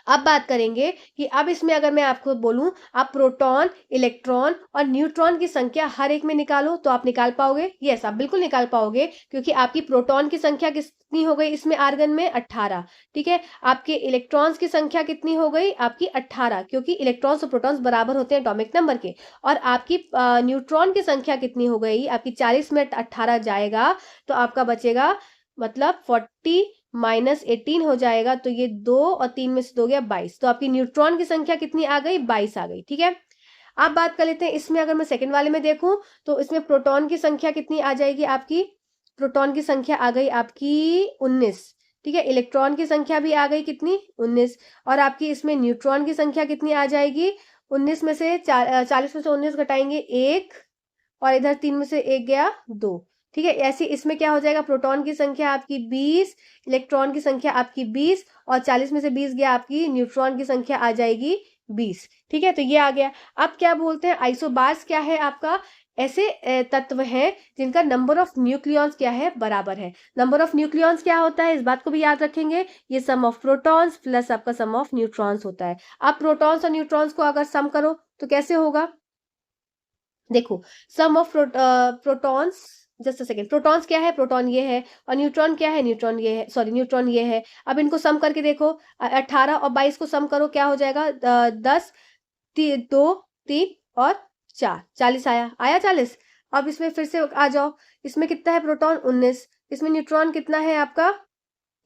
अब बात करेंगे कि अब इसमें अगर मैं आपको बोलूं, आप प्रोटॉन, इलेक्ट्रॉन और न्यूट्रॉन की संख्या हर एक में निकालो, तो आप निकाल पाओगे? यस, आप बिल्कुल निकाल पाओगे, क्योंकि आपकी प्रोटॉन की संख्या कितनी हो गई इसमें, आर्गन में 18, ठीक है। आपके इलेक्ट्रॉन्स की संख्या कितनी हो गई आपकी, 18, क्योंकि इलेक्ट्रॉन्स और प्रोटॉन्स बराबर होते हैं एटॉमिक नंबर के। और आपकी न्यूट्रॉन की संख्या कितनी हो गई आपकी, 40 में 18 जाएगा तो आपका बचेगा, मतलब 40 -18 हो जाएगा, तो ये 2 और 3 में से 2 गया 22, तो आपकी न्यूट्रॉन की संख्या कितनी आ गई, 22 आ गई, ठीक है। अब बात कर लेते हैं इसमें, अगर मैं सेकंड वाले में देखूं तो इसमें प्रोटॉन की संख्या कितनी आ जाएगी आपकी, प्रोटॉन की संख्या आ गई आपकी 19, ठीक है। इलेक्ट्रॉन की संख्या भी आ गई कितनी, 19। और आपकी इसमें न्यूट्रॉन की संख्या कितनी आ जाएगी, 19 में से 40 में से 19 घटाएंगे 1, और इधर 3 में से 1 गया 2, ठीक है। ऐसे इसमें क्या हो जाएगा, प्रोटॉन की संख्या आपकी 20, इलेक्ट्रॉन की संख्या आपकी 20, और 40 में से 20 गया आपकी न्यूट्रॉन की संख्या आ जाएगी 20, ठीक है। तो ये आ गया। अब क्या बोलते हैं, आइसोबार्स क्या है आपका, ऐसे तत्व हैं जिनका नंबर ऑफ न्यूक्लियॉन्स क्या है, बराबर है। नंबर ऑफ न्यूक्लियॉन्स क्या होता है, इस बात को भी याद रखेंगे, ये सम ऑफ प्रोटॉन्स प्लस आपका सम ऑफ न्यूट्रॉन्स होता है। अब प्रोटॉन्स और न्यूट्रॉन्स को अगर सम करो तो कैसे होगा, देखो, some of protons, just a second, protons क्या है, प्रोटॉन ये है, और न्यूट्रॉन क्या है, न्यूट्रॉन ये है, सॉरी न्यूट्रॉन ये है। अब इनको सम करके देखो, 18 और 22 को सम करो, क्या हो जाएगा, 10, 2, 3 और 4, 40 आया, 40। अब इसमें फिर से आ जाओ, इसमें कितना है प्रोटॉन, 19, इसमें न्यूट्रॉन कितना है आपका,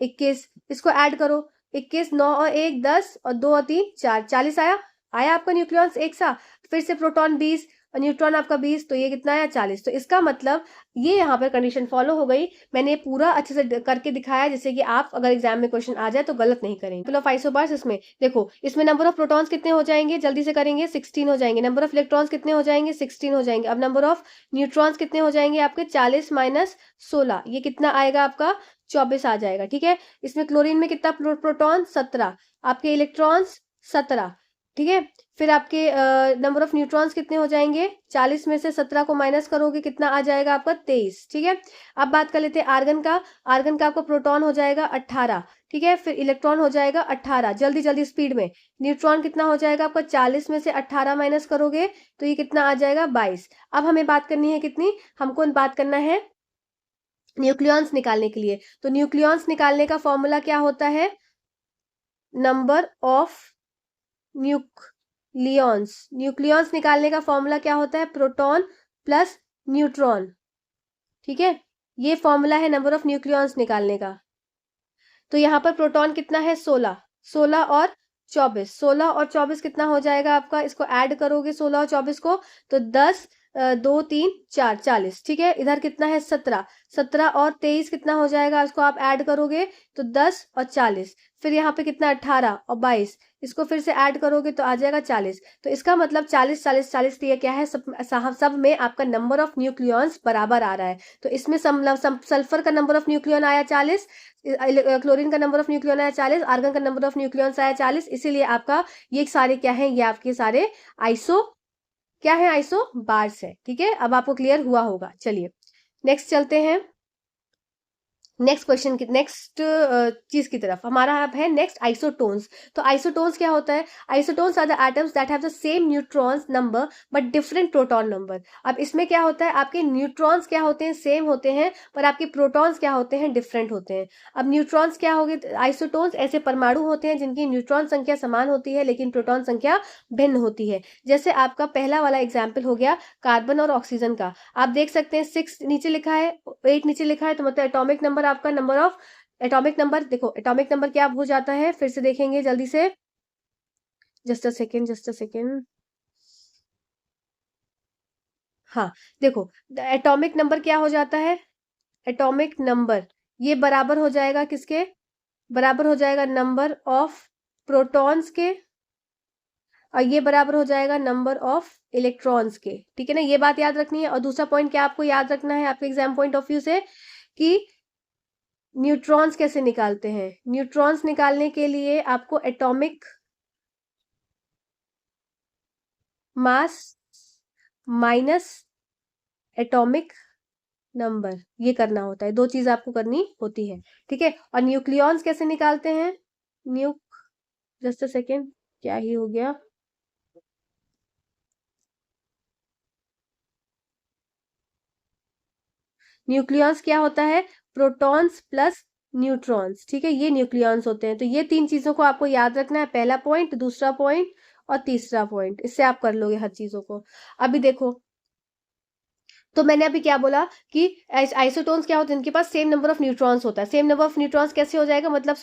21, इसको ऐड करो, 21, 9 और 1 10, और 2 और 3 4, 40 आया, आपका न्यूक्लियॉन्स एक सा। फिर से प्रोटॉन 20 और न्यूट्रॉन आपका 20, तो ये कितना आया, 40। तो इसका मतलब ये यहाँ पर कंडीशन फॉलो हो गई। मैंने पूरा अच्छे से करके दिखाया, जिससे कि आप अगर एग्जाम में क्वेश्चन आ जाए तो गलत नहीं करेंगे। मतलब आइसोबार्स, इसमें देखो, इसमें नंबर ऑफ प्रोटॉन्स कितने हो जाएंगे, जल्दी से करेंगे, 16 हो जाएंगे। नंबर ऑफ इलेक्ट्रॉन्स कितने हो जाएंगे, 16 हो जाएंगे। अब नंबर ऑफ न्यूट्रॉन्स कितने हो जाएंगे आपके, 40 - 16, ये कितना आएगा आपका, 24 आ जाएगा, ठीक है। इसमें क्लोरीन में कितना प्रोटॉन, 17, आपके इलेक्ट्रॉन्स 17, ठीक है। फिर आपके नंबर ऑफ न्यूट्रॉन्स कितने हो जाएंगे, 40 में से 17 को माइनस करोगे कितना आ जाएगा आपका, 23, ठीक है। अब बात कर लेते हैं आर्गन का। आर्गन का आपका प्रोटॉन हो जाएगा 18, ठीक है। फिर इलेक्ट्रॉन हो जाएगा 18, जल्दी जल्दी स्पीड में। न्यूट्रॉन कितना हो जाएगा आपका, 40 में से 18 माइनस करोगे तो ये कितना आ जाएगा, 22। अब हमें बात करनी है कितनी, हमको बात करना है न्यूक्लियॉन्स निकालने के लिए। तो न्यूक्लियॉन्स निकालने का फॉर्मूला क्या होता है, नंबर ऑफ न्यूक्लियॉन्स। न्यूक्लियॉन्स निकालने का फॉर्मूला क्या होता है, प्रोटॉन प्लस न्यूट्रॉन, ठीक है। ये फॉर्मूला है नंबर ऑफ न्यूक्लियॉन्स निकालने का। तो यहाँ पर प्रोटॉन कितना है, 16, 16 और 24, 16 और 24 कितना हो जाएगा आपका, इसको ऐड करोगे 16 और 24 को, तो 10, 2, 3, 4, 40, ठीक है। इधर कितना है, 17, 17 और 23 कितना हो जाएगा, इसको आप ऐड करोगे तो 10 और 40। फिर यहाँ पे कितना, 18 और 22, इसको फिर से ऐड करोगे तो आ जाएगा 40। तो इसका मतलब 40 40 40, तो ये क्या है, सब में आपका नंबर ऑफ न्यूक्लियॉन्स बराबर आ रहा है। तो इसमें सल्फर का नंबर ऑफ न्यूक्लियॉन आया 40, क्लोरीन का नंबर ऑफ न्यूक्लियॉन आया 40, आर्गन का नंबर ऑफ न्यूक्लियॉन्स आया 40। इसीलिए आपका ये सारे क्या है, ये आपके सारे आइसो क्या है, आइसो बार्स है, ठीक है। अब आपको क्लियर हुआ होगा। चलिए नेक्स्ट चलते हैं, नेक्स्ट क्वेश्चन की, नेक्स्ट चीज की तरफ हमारा अब है नेक्स्ट, आइसोटोन्स। तो आइसोटोन्स क्या होता है, isotones are the atoms that have the same neutrons number but different proton number. अब इसमें क्या होता है, आपके न्यूट्रॉन्स क्या होते हैं, सेम होते हैं, पर आपके प्रोटॉन्स क्या होते हैं, डिफरेंट होते हैं। अब न्यूट्रॉन्स क्या हो गए, आइसोटोन्स ऐसे परमाणु होते हैं जिनकी न्यूट्रॉन संख्या समान होती है लेकिन प्रोटॉन संख्या भिन्न होती है। जैसे आपका पहला वाला एग्जाम्पल हो गया कार्बन और ऑक्सीजन का। आप देख सकते हैं 6 नीचे लिखा है, 8 नीचे लिखा है, तो मतलब एटॉमिक नंबर, आपका नंबर ऑफ एटॉमिक नंबर, देखो एटॉमिक नंबर क्या हो जाता है, फिर से देखेंगे जल्दी से, just a second, just a second. हाँ देखो, एटॉमिक नंबर क्या हो जाता है, एटॉमिक नंबर ये बराबर हो जाएगा किसके, बराबर हो जाएगा नंबर ऑफ प्रोटॉन्स के और ये बराबर हो जाएगा नंबर ऑफ इलेक्ट्रॉन्स के, ठीक है ना, ये बात याद रखनी है। और दूसरा पॉइंट क्या आपको याद रखना है आपके एग्जाम पॉइंट ऑफ व्यू से, कि न्यूट्रॉन्स कैसे निकालते हैं। न्यूट्रॉन्स निकालने के लिए आपको atomic mass minus atomic number, ये करना होता है, दो चीज आपको करनी होती है, ठीक है। और न्यूक्लियॉन्स कैसे निकालते हैं, न्यू जस्ट अ सेकेंड, क्या ही हो गया, न्यूक्लियॉन्स क्या होता है, प्रोटॉन्स प्लस न्यूट्रॉन्स, ठीक है, ये न्यूक्लियॉन्स होते हैं। तो ये तीन चीजों को आपको याद रखना है, पहला पॉइंट, दूसरा पॉइंट और तीसरा पॉइंट, इससे आप कर लोगे हर चीजों को। अभी देखो, तो मैंने अभी क्या बोला कि आइसोटोन्स क्या होते हैं, इनके पास सेम नंबर ऑफ न्यूट्रॉन्स होता है। सेम नंबर ऑफ न्यूट्रॉन्स कैसे हो जाएगा, मतलब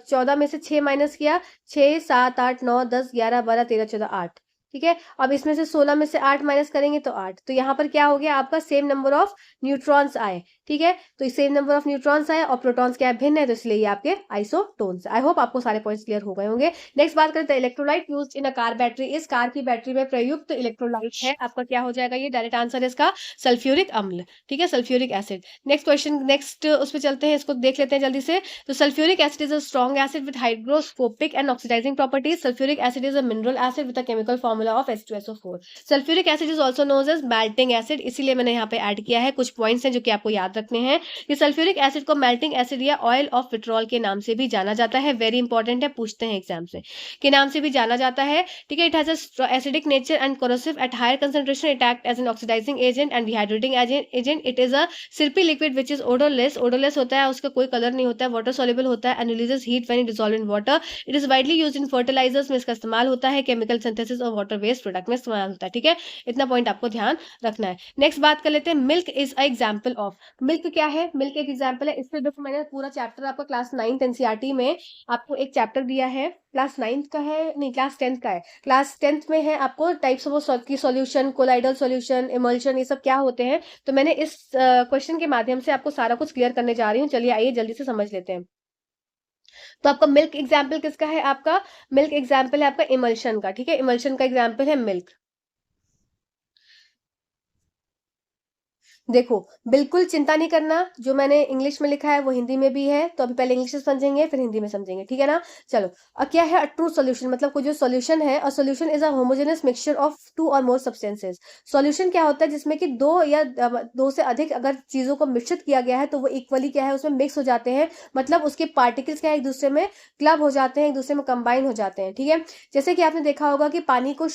14 में से 6 माइनस किया, 6 7 8 9 10 11 12 13 14 8, ठीक है। अब इसमें से 16 में से 8 माइनस करेंगे तो 8, तो यहाँ पर क्या हो गया आपका, सेम नंबर ऑफ न्यूट्रॉन्स आए, ठीक है। तो सेम नंबर ऑफ न्यूट्रॉन्स आए और प्रोटॉन्स क्या है, भिन्न है, तो इसलिए ये आपके आइसोटोन्स। आई होप आपको सारे पॉइंट्स क्लियर हो गए होंगे। नेक्स्ट बात करते हैं electrolyte used in a car battery. इस कार की बैटरी में प्रयुक्त इलेक्ट्रोलाइट है आपका, क्या हो जाएगा, ये डायरेक्ट आंसर है इसका सल्फ्यूरिक अम्ल, ठीक है, sulphuric acid. Next question, next उस पर चलते हैं, इसको देख लेते हैं जल्दी से। तो sulphuric acid is a strong acid with hydroscopic and oxidising properties. Sulphuric acid is a mineral acid with a chemical formula of H2SO4। Sulphuric acid is also known as melting acid, इसीलिए मैंने यहाँ पे ऐड किया है, कुछ पॉइंट्स हैं जो कि आपको याद रखने हैं। ये सल्फ्यूरिक एसिड को मेल्टिंग एसिड या ऑयल ऑफ विट्रॉल के नाम से भी जाना जाता है, वेरी इंपॉर्टेंट है, पूछते हैं एग्जाम से, के नाम से भी जाना जाता है, ठीक है। It has a acidic nature and corrosive at higher concentration, it act as an oxidizing agent and dehydrating agent. It is a syrupy liquid which is odorless, odorless होता है, उसका कोई कलर नहीं होता है, water soluble होता है and releases heat when it dissolved in water. It is widely used in fertilizers में इसका इस्तेमाल होता है, chemical synthesis और water waste product में इस्तेमाल होता है, ठीक है। इतना पॉइंट आपको ध्यान रखना है। नेक्स्ट बात कर लेते हैं, milk is a example of. Milk क्या है, मिल्क एक एग्जाम्पल है। इस पर देखो मैंने पूरा चैप्टर आपका क्लास 9th एनसीईआरटी में आपको एक चैप्टर दिया है, क्लास 9th का है, नहीं क्लास 10th का है। क्लास 10th में है आपको टाइप्स ऑफ की सॉल्यूशन, कोलाइडल सॉल्यूशन, इमल्शन, ये सब क्या होते हैं। तो मैंने इस क्वेश्चन के माध्यम से आपको सारा कुछ क्लियर करने जा रही हूँ, चलिए आइए जल्दी से समझ लेते हैं। तो आपका मिल्क एग्जाम्पल किसका है, आपका मिल्क एग्जाम्पल है आपका इमल्शन का, ठीक है, इमल्शन का एग्जाम्पल है मिल्क। देखो, बिल्कुल चिंता नहीं करना, जो मैंने इंग्लिश में लिखा है वो हिंदी में भी है, तो अभी पहले इंग्लिश में समझेंगे फिर हिंदी में समझेंगे, ठीक है ना। चलो, अब क्या है ट्रू सॉल्यूशन, मतलब कोई जो सॉल्यूशन है, और solution is a homogenous mixture of two or more substances. Solution क्या होता है, जिसमें कि दो या दो से अधिक अगर चीजों को मिश्रित किया गया है तो वो इक्वली क्या है, उसमें मिक्स हो जाते हैं, मतलब उसके पार्टिकल्स क्या है, एक दूसरे में क्लब हो जाते हैं, एक दूसरे में कंबाइन हो जाते हैं, ठीक है। जैसे कि आपने देखा होगा कि पानी को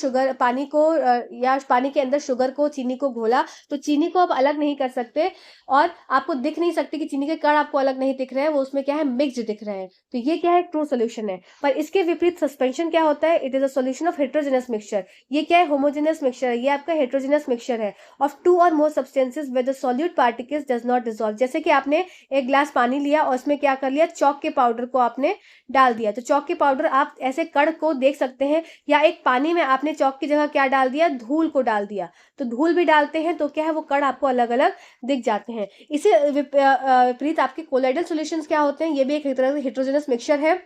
या पानी के अंदर शुगर को, चीनी को घोला, तो चीनी को आप अलग नहीं कर सकते, और आपको दिख नहीं सकते कि चीनी के कण आपको अलग नहीं दिख रहे हैं, वो उसमें क्या है, मिक्स्ड दिख रहे हैं। तो ये क्या है, ट्रू सोल्यूशन है। पर इसके विपरीत सस्पेंशन क्या होता है, it is a solution of heterogeneous mixture. ये क्या है, होमोजेनस मिक्सचर है, ये आपका हेट्रोजेनस मिक्सचर है of two or more substances with the solute particles does not dissolve. जैसे कि आपने एक ग्लास पानी लिया और उसमें क्या कर लिया, चौक के पाउडर को आपने डाल दिया, तो चौक के पाउडर आप ऐसे कण को देख सकते हैं, या एक पानी में आपने चौक की जगह क्या डाल दिया, धूल को डाल दिया, तो धूल भी डालते हैं तो क्या है, वो कण आपको अलग अलग दिख जाते हैं। इसे विपरीत आपके कोलाइडल सॉल्यूशंस क्या होते हैं, ये भी एक तरह से हेट्रोजेनस मिक्सचर है,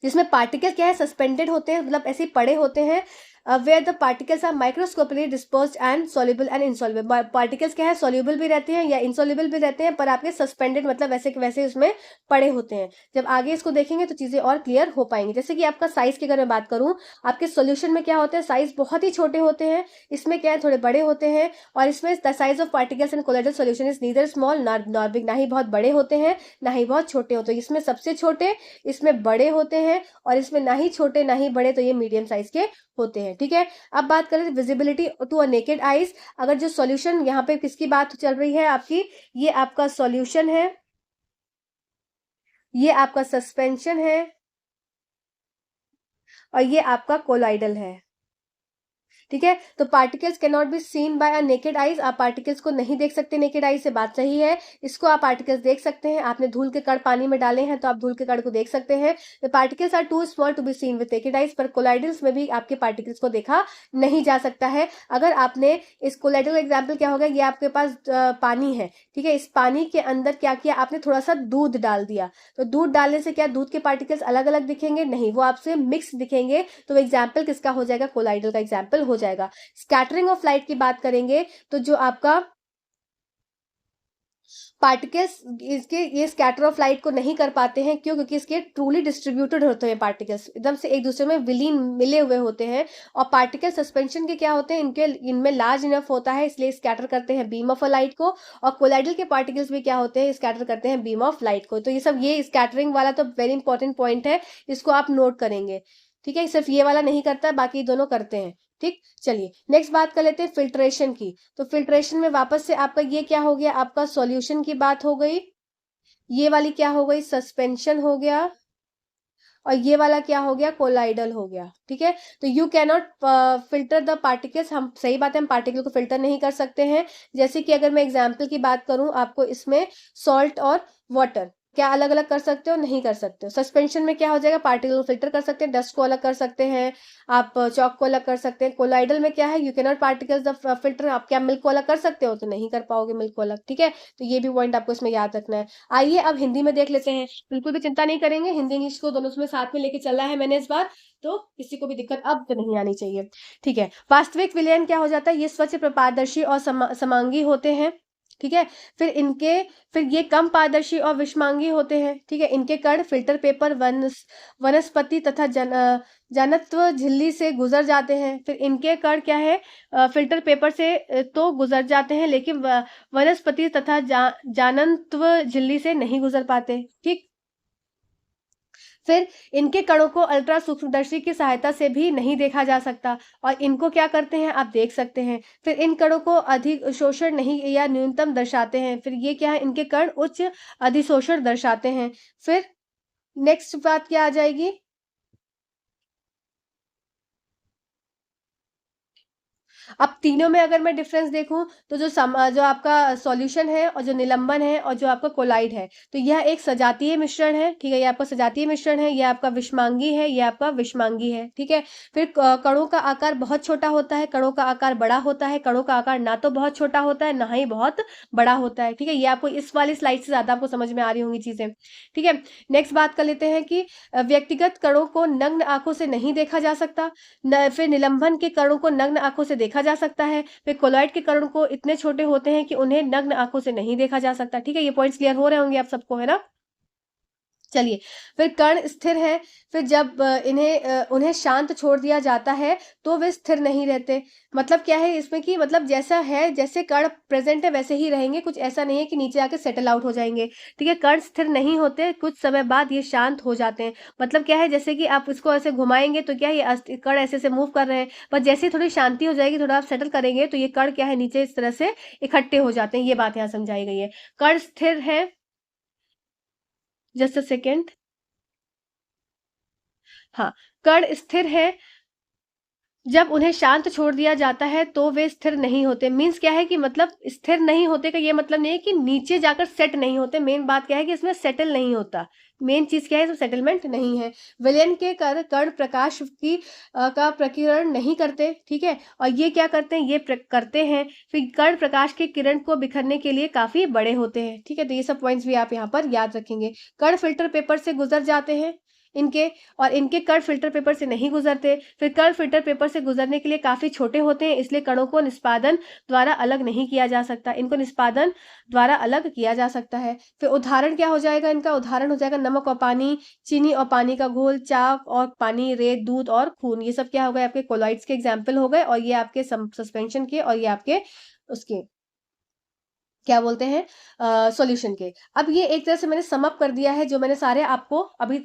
जिसमें पार्टिकल क्या है, सस्पेंडेड होते हैं, मतलब ऐसे पड़े होते हैं, where the particles are microscopically dispersed and soluble and insoluble. Particles क्या है, सॉल्युबल भी रहते हैं या इनसॉल्युबल भी रहते हैं, पर आपके सस्पेंडेड मतलब वैसे के वैसे उसमें पड़े होते हैं। जब आगे इसको देखेंगे तो चीजें और क्लियर हो पाएंगी। जैसे कि आपका साइज की अगर मैं बात करूं, आपके सोल्यूशन में क्या होता है, साइज बहुत ही छोटे होते हैं, इसमें क्या है, थोड़े बड़े होते हैं, और इसमें the size of particles in colloidal solution is neither small nor big, ना ही बहुत बड़े होते हैं ना ही बहुत छोटे होते हैं, इसमें सबसे छोटे, इसमें बड़े होते हैं, और इसमें ना ही छोटे ना ही बड़े, तो ये मीडियम साइज के होते हैं, ठीक है। अब बात करें visibility to a naked eyes, अगर जो सॉल्यूशन यहाँ पे किसकी बात चल रही है आपकी, ये आपका सॉल्यूशन है, ये आपका सस्पेंशन है, और ये आपका कोलाइडल है, ठीक है। तो particles can not be seen by a naked eyes, आप पार्टिकल्स को नहीं देख सकते नेकेड आई से, बात सही है। इसको आप पार्टिकल्स देख सकते हैं, आपने धूल के कण पानी में डाले हैं तो आप धूल के कण को देख सकते हैं। The particles are too small to be seen with naked eyes, पर कोलाइडल्स में भी आपके पार्टिकल्स को देखा नहीं जा सकता है। अगर आपने इस कोलाइडल एग्जाम्पल क्या होगा, ये आपके पास पानी है, ठीक है, इस पानी के अंदर क्या किया आपने, थोड़ा सा दूध डाल दिया, तो दूध डालने से क्या दूध के पार्टिकल्स अलग अलग दिखेंगे, नहीं, वो आपसे मिक्स दिखेंगे। तो एग्जाम्पल किसका हो जाएगा, कोलाइडल का एग्जाम्पल हो जाएगा। स्कैटरिंग ऑफ लाइट की बात करेंगे तो जो आपका पार्टिकल्स इसके ये स्कैटर ऑफ लाइट को नहीं कर पाते हैं, क्यों, क्योंकि इसके ट्रूली डिस्ट्रीब्यूटेड होते हैं, पार्टिकल्स एकदम से एक दूसरे में विलीन मिले हुए होते हैं। और पार्टिकल सस्पेंशन के क्या होते हैं, इनमें लार्ज इनफ होता है, इसलिए स्कैटर करते हैं बीम ऑफ अ लाइट को। और कोलाइडल के पार्टिकल्स भी क्या होते हैं, स्कैटर करते हैं बीम ऑफ लाइट को। तो ये सब, ये स्कैटरिंग वाला तो वेरी इंपॉर्टेंट पॉइंट है, इसको आप नोट करेंगे, ठीक है। सिर्फ ये वाला नहीं करता है, बाकी दोनों करते हैं, ठीक। चलिए नेक्स्ट बात कर लेते हैं फिल्ट्रेशन की। तो फिल्ट्रेशन में वापस से आपका ये क्या हो गया, आपका सॉल्यूशन की बात हो गई, ये वाली क्या हो गई, सस्पेंशन हो गया, और ये वाला क्या हो गया, कोलाइडल हो गया, ठीक है। तो you can not filter the particles, हम सही बात है, हम पार्टिकल को फिल्टर नहीं कर सकते हैं। जैसे कि अगर मैं एग्जाम्पल की बात करूं आपको, इसमें सॉल्ट और वाटर क्या अलग अलग कर सकते हो, नहीं कर सकते हो। सस्पेंशन में क्या हो जाएगा, पार्टिकल को फिल्टर कर सकते हैं, डस्ट को अलग कर सकते हैं, आप चौक को अलग कर सकते हैं। कोलाइडल में क्या है, you can not particles the filter, आप क्या मिल्क को अलग कर सकते हो, तो नहीं कर पाओगे मिल्क को अलग, ठीक है। तो ये भी पॉइंट आपको इसमें याद रखना है। आइए अब हिंदी में देख लेते हैं, बिल्कुल भी चिंता नहीं करेंगे, हिंदी इंग्लिश को दोनों में साथ में लेके चलना है मैंने इस बार, तो किसी को भी दिक्कत अब तो नहीं आनी चाहिए, ठीक है। वास्तविक विलयन क्या हो जाता है, ये स्वच्छ पारदर्शी और समांगी होते हैं, ठीक है। फिर ये कम पारदर्शी और विषमांगी होते हैं, ठीक है। इनके कण फिल्टर पेपर, वनस्पति तथा जानत्व झिल्ली से गुजर जाते हैं। फिर इनके कण क्या है, फिल्टर पेपर से तो गुजर जाते हैं, लेकिन वनस्पति तथा जानत्व झिल्ली से नहीं गुजर पाते, ठीक। फिर इनके कणों को अल्ट्रा सूक्ष्मदर्शी की सहायता से भी नहीं देखा जा सकता, और इनको क्या करते हैं आप देख सकते हैं। फिर इन कणों को अधिक शोषण नहीं या न्यूनतम दर्शाते हैं, फिर ये क्या है, इनके कण उच्च अधिशोषण दर्शाते हैं। फिर नेक्स्ट बात क्या आ जाएगी, अब तीनों में अगर मैं डिफरेंस देखूं तो जो आपका सॉल्यूशन है और जो निलंबन है और जो आपका कोलाइड है, तो यह एक सजातीय मिश्रण है, ठीक है, ये आपका सजातीय मिश्रण है, ये आपका विषमांगी है, ये आपका विषमांगी है, ठीक है। फिर कणों का आकार बहुत छोटा होता है, कणों का आकार बड़ा होता है, कणों का आकार ना तो बहुत छोटा होता है ना ही बहुत बड़ा होता है, ठीक है। ये आपको इस वाली स्लाइड से ज्यादा आपको समझ में आ रही होंगी चीजें, ठीक है। नेक्स्ट बात कर लेते हैं कि व्यक्तिगत कणों को नग्न आंखों से नहीं देखा जा सकता, फिर निलंबन के कणों को नग्न आंखों से देखा जा सकता है, फिर कोलॉइड के कण को इतने छोटे होते हैं कि उन्हें नग्न आंखों से नहीं देखा जा सकता, ठीक है। ये पॉइंट्स क्लियर हो रहे होंगे आप सबको, है ना। चलिए, फिर कण स्थिर है, फिर जब उन्हें शांत छोड़ दिया जाता है तो वे स्थिर नहीं रहते। मतलब क्या है इसमें कि मतलब जैसा है, जैसे कण प्रेजेंट है वैसे ही रहेंगे, कुछ ऐसा नहीं है कि नीचे आके सेटल आउट हो जाएंगे, ठीक है। कण स्थिर नहीं होते, कुछ समय बाद ये शांत हो जाते हैं। मतलब क्या है, जैसे कि आप इसको ऐसे घुमाएंगे तो क्या है, ये कण ऐसे से मूव कर रहे हैं, पर जैसे ही थोड़ी शांति हो जाएगी, थोड़ा आप सेटल करेंगे तो ये कण क्या है, नीचे इस तरह से इकट्ठे हो जाते हैं। ये बात यहाँ समझाई गई है। कण स्थिर है, जस्ट अ सेकेंड, हाँ, कण स्थिर है, जब उन्हें शांत छोड़ दिया जाता है तो वे स्थिर नहीं होते। मीन्स क्या है कि मतलब स्थिर नहीं होते का ये मतलब नहीं है कि नीचे जाकर सेट नहीं होते, मेन बात क्या है कि इसमें सेटल नहीं होता, मेन चीज क्या है, इसमें सेटलमेंट नहीं है। विलयन के कण प्रकाश का प्रकीर्णन नहीं करते, ठीक है, और ये क्या करते हैं, ये करते हैं। फिर कण प्रकाश के किरण को बिखरने के लिए काफी बड़े होते हैं, ठीक है। तो ये सब पॉइंट्स भी आप यहाँ पर याद रखेंगे। कण फिल्टर पेपर से गुजर जाते हैं इनके, और इनके कण फिल्टर पेपर से नहीं गुजरते। फिर कण फिल्टर पेपर से गुजरने के लिए काफी छोटे होते हैं, इसलिए कणों को निष्पादन द्वारा अलग नहीं किया जा सकता, इनको निष्पादन द्वारा अलग किया जा सकता है। फिर उदाहरण क्या हो जाएगा, इनका उदाहरण हो जाएगा नमक और पानी, चीनी और पानी का घोल, चाक और पानी, रेत, दूध और खून। ये सब क्या हो गए, आपके कोलॉइड्स के एग्जाम्पल हो गए, और ये आपके सस्पेंशन के, और ये आपके उसके क्या बोलते हैं, सॉल्यूशन के। अब ये एक तरह से मैंने सम अप कर दिया है, जो मैंने सारे आपको अभी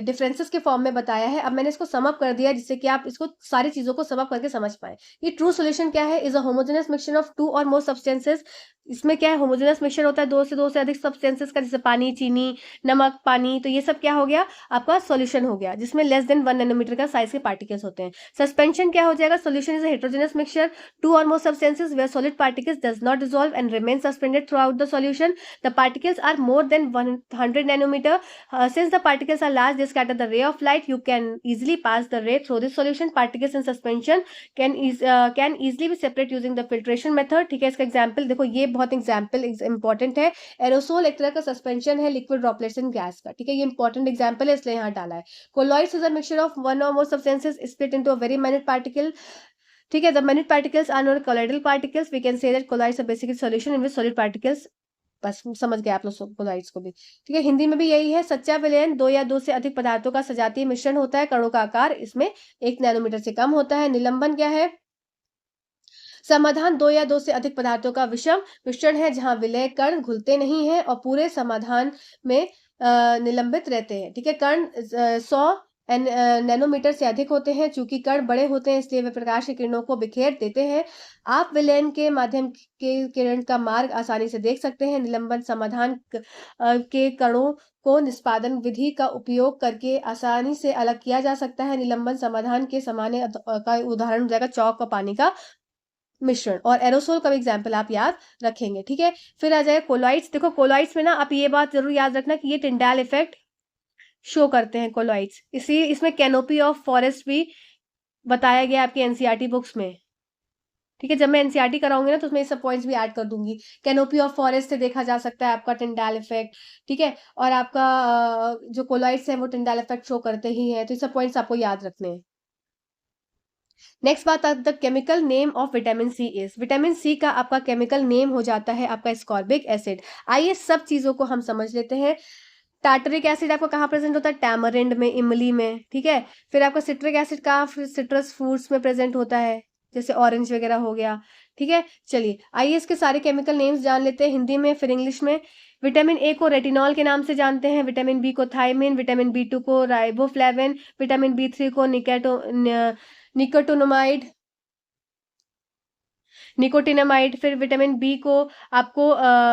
डिफरेंसेस के फॉर्म में बताया है। अब मैंने इसको सम अप कर दिया, जिससे कि आप इसको सारी चीजों को सम अप करके समझ पाए। ये ट्रू सॉल्यूशन क्या है, is a homogenous mixture of two or more substances. इसमें क्या है, होमोजेनस मिक्सचर होता है दो से अधिक सब्सटेंसेस का, जैसे पानी, चीनी, नमक, पानी। तो ये सब क्या हो गया, आपका सॉल्यूशन हो गया, जिसमें लेस देन 1 नैनोमीटर का साइज के पार्टिकल्स होते हैं। सस्पेंशन क्या हो जाएगा, solution is a heterogeneous mixture two or more substances where solid particles does not dissolve and remain suspended throughout the solution. The particles are more than 100 nanometer. Since the particles are large, they scatter the ray of light. You can easily pass the ray through this solution. Particles in suspension can easily be separate using the filtration method. ठीक है, इसका एग्जाम्पल देखो, ये बहुत एग्जाम्पल इंपॉर्टेंट है। एरोसोल एक तरह का सस्पेंशन है लिक्विड ड्रॉपलेट्स इन गैस का। ठीक है, ये इंपॉर्टेंट एग्जाम्पल है, इसलिए यहाँ डाला है। Colloids is a mixture of one or more substances split into a very minute particle. ठीक है, the minute particles are not colloidal particles. We can say that colloids are basically solution in which solid particles। बस समझ गए आप लोग कोलॉइड्स को भी। ठीक है, हिंदी में भी यही है। सच्चा विलयन दो या दो से अधिक पदार्थों का सजातीय मिश्रण होता है। कणों का आकार इसमें 1 नैनोमीटर से कम होता है। निलंबन क्या है, समाधान दो या दो से अधिक पदार्थों का विषम मिश्रण है, जहां विलय कण घुलते नहीं है और पूरे समाधान में निलंबित रहते हैं। ठीक है, कण 100 नैनोमीटर से अधिक होते हैं। चूंकि कण बड़े होते हैं, इसलिए वे प्रकाश की किरणों को बिखेर देते हैं। आप विलयन के माध्यम के किरण का मार्ग आसानी से देख सकते हैं। निलंबन समाधान के कणों को निष्पादन विधि का उपयोग करके आसानी से अलग किया जा सकता है। निलंबन समाधान के सामान्य का उदाहरण हो जाएगा चौक और पानी का मिश्रण। और एरोसोल का भी एग्जाम्पल आप याद रखेंगे। ठीक है, फिर आ जाए कोलॉइड्स। देखो, कोलॉइड्स में ना आप ये बात जरूर याद रखना कि ये टिंडाल इफेक्ट शो करते हैं कोलॉइड्स। इसी इसमें कैनोपी ऑफ फॉरेस्ट भी बताया गया आपकी एनसीईआरटी बुक्स में। ठीक है, जब मैं एनसीईआरटी कराऊंगी ना, तो उसमें ये सब पॉइंट्स भी ऐड कर दूंगी। कैनोपी ऑफ फॉरेस्ट से देखा जा सकता है आपका टिंडाल इफेक्ट। ठीक है, और आपका जो कोलॉइड्स है वो टिंडाल इफेक्ट शो करते ही है। तो ये सब पॉइंट्स आपको याद रखने हैं। नेक्स्ट बात, the chemical name of vitamin C is. Vitamin C का आपका केमिकल नेम हो जाता है आपका स्कॉर्बिक एसिड। आइए सब चीजों को हम समझ लेते हैं। टार्टरिक एसिड आपका कहाँ प्रेजेंट होता है, टैमरिंड में, इमली में। ठीक है, फिर आपका सिट्रिक एसिड का सिट्रस फ्रूट्स में प्रेजेंट होता है, जैसे ऑरेंज वगैरह हो गया। ठीक है, चलिए आइए इसके सारे केमिकल नेम्स जान लेते हैं, हिंदी में फिर इंग्लिश में। विटामिन ए को रेटिनॉल के नाम से जानते हैं, विटामिन बी को थायमिन, विटामिन बी2 को राइबोफ्लेविन, विटामिन बी3 को निकोटोनोमाइड, निकोटिनामाइड। फिर विटामिन बी को आपको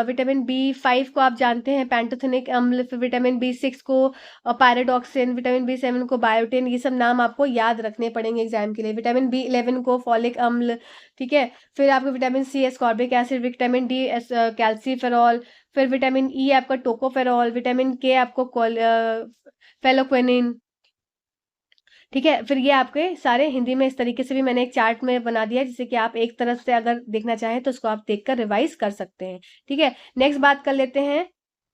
विटामिन बी5 को आप जानते हैं पैंटोथेनिक अम्ल, फिर विटामिन बी6 को पैराडॉक्सिन, विटामिन बी7 को बायोटिन। ये सब नाम आपको याद रखने पड़ेंगे एग्जाम के लिए। विटामिन बी11 को फॉलिक अम्ल। ठीक है, फिर आपको vitamin C ascorbic acid, vitamin D calciferol, फिर विटामिन ई आपका टोकोफेरॉल, विटामिन के आपको फेलोक्विनिन। ठीक है, फिर ये आपके सारे हिंदी में इस तरीके से भी मैंने एक चार्ट में बना दिया है, जिससे कि आप एक तरफ से अगर देखना चाहें तो उसको आप देखकर रिवाइज कर सकते हैं। ठीक है, नेक्स्ट बात कर लेते हैं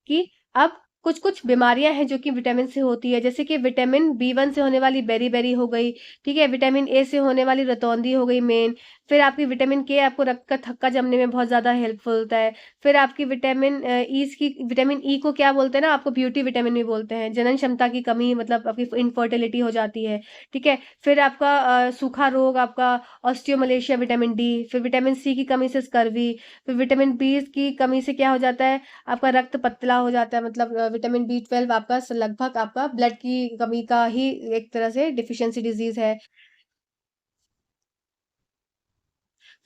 कि अब कुछ कुछ बीमारियां हैं जो कि विटामिन से होती है, जैसे कि विटामिन बी1 से होने वाली बेरी बेरी हो गई। ठीक है, विटामिन ए से होने वाली रतौंधी हो गई मेन। फिर आपकी विटामिन के आपको रक्त का थक्का जमने में बहुत ज्यादा हेल्पफुल होता है। फिर आपकी विटामिन ई को क्या बोलते हैं ना, आपको ब्यूटी विटामिन भी बोलते हैं। जनन क्षमता की कमी, मतलब आपकी इनफर्टिलिटी हो जाती है। ठीक है, फिर आपका सूखा रोग, आपका ऑस्टियोमलेशिया, विटामिन डी। फिर विटामिन सी की कमी से स्कर्वी। फिर विटामिन बी की कमी से क्या हो जाता है, आपका रक्त पतला हो जाता है, मतलब विटामिन बी12 आपका लगभग आपका ब्लड की कमी का ही एक तरह से डिफिशियंसी डिजीज है।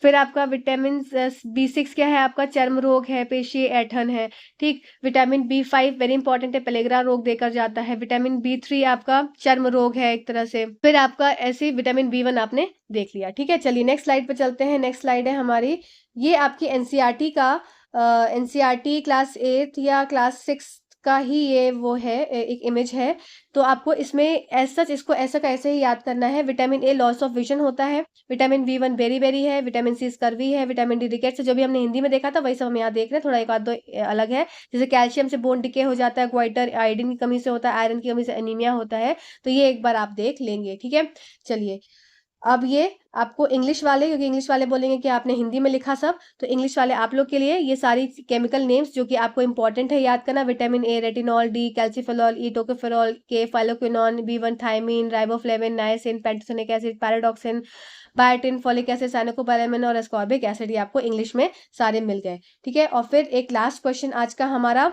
फिर आपका विटामिन बी6 क्या है, आपका चर्म रोग है, पेशी ऐठन है। ठीक, विटामिन बी5 वेरी इंपॉर्टेंट है, पेलेग्रा रोग देकर जाता है। विटामिन बी3 आपका चर्म रोग है एक तरह से। फिर आपका ऐसे विटामिन बी1 आपने देख लिया। ठीक है, चलिए नेक्स्ट स्लाइड पे चलते हैं। नेक्स्ट स्लाइड है हमारी, ये आपकी एनसीईआरटी का एनसीईआरटी क्लास 8 या क्लास 6 का ही ये वो है, एक इमेज है। तो आपको इसमें एज सच इसको ऐसा का ऐसे ही याद करना है। Vitamin A loss of vision होता है, विटामिन बी1 बेरी बेरी है, विटामिन सी स्कर्वी है, विटामिन डी रिकेट्स है, जो भी हमने हिंदी में देखा था वही सब हम यहाँ देख रहे हैं, थोड़ा एक आध दो अलग है। जैसे कैल्शियम से बोन डिके हो जाता है, ग्वाइटर आयोडीन की कमी से होता है, आयरन की कमी से एनीमिया होता है। तो ये एक बार आप देख लेंगे। ठीक है, चलिए अब ये आपको इंग्लिश वाले, क्योंकि इंग्लिश वाले बोलेंगे कि आपने हिंदी में लिखा सब, तो इंग्लिश वाले आप लोग के लिए ये सारी केमिकल नेम्स जो कि आपको इंपॉर्टेंट है याद करना। Vitamin A, retinol, D, calciferol, E, tocopherol, K, phylloquinone, B1 thiamine, riboflavin, niacin, pantothenic acid, pyridoxine, biotin, folic acid, cyanocobalamin और एस्कॉर्बिक एसिड, ये आपको इंग्लिश में सारे मिल गए। ठीक है, और फिर एक लास्ट क्वेश्चन आज का हमारा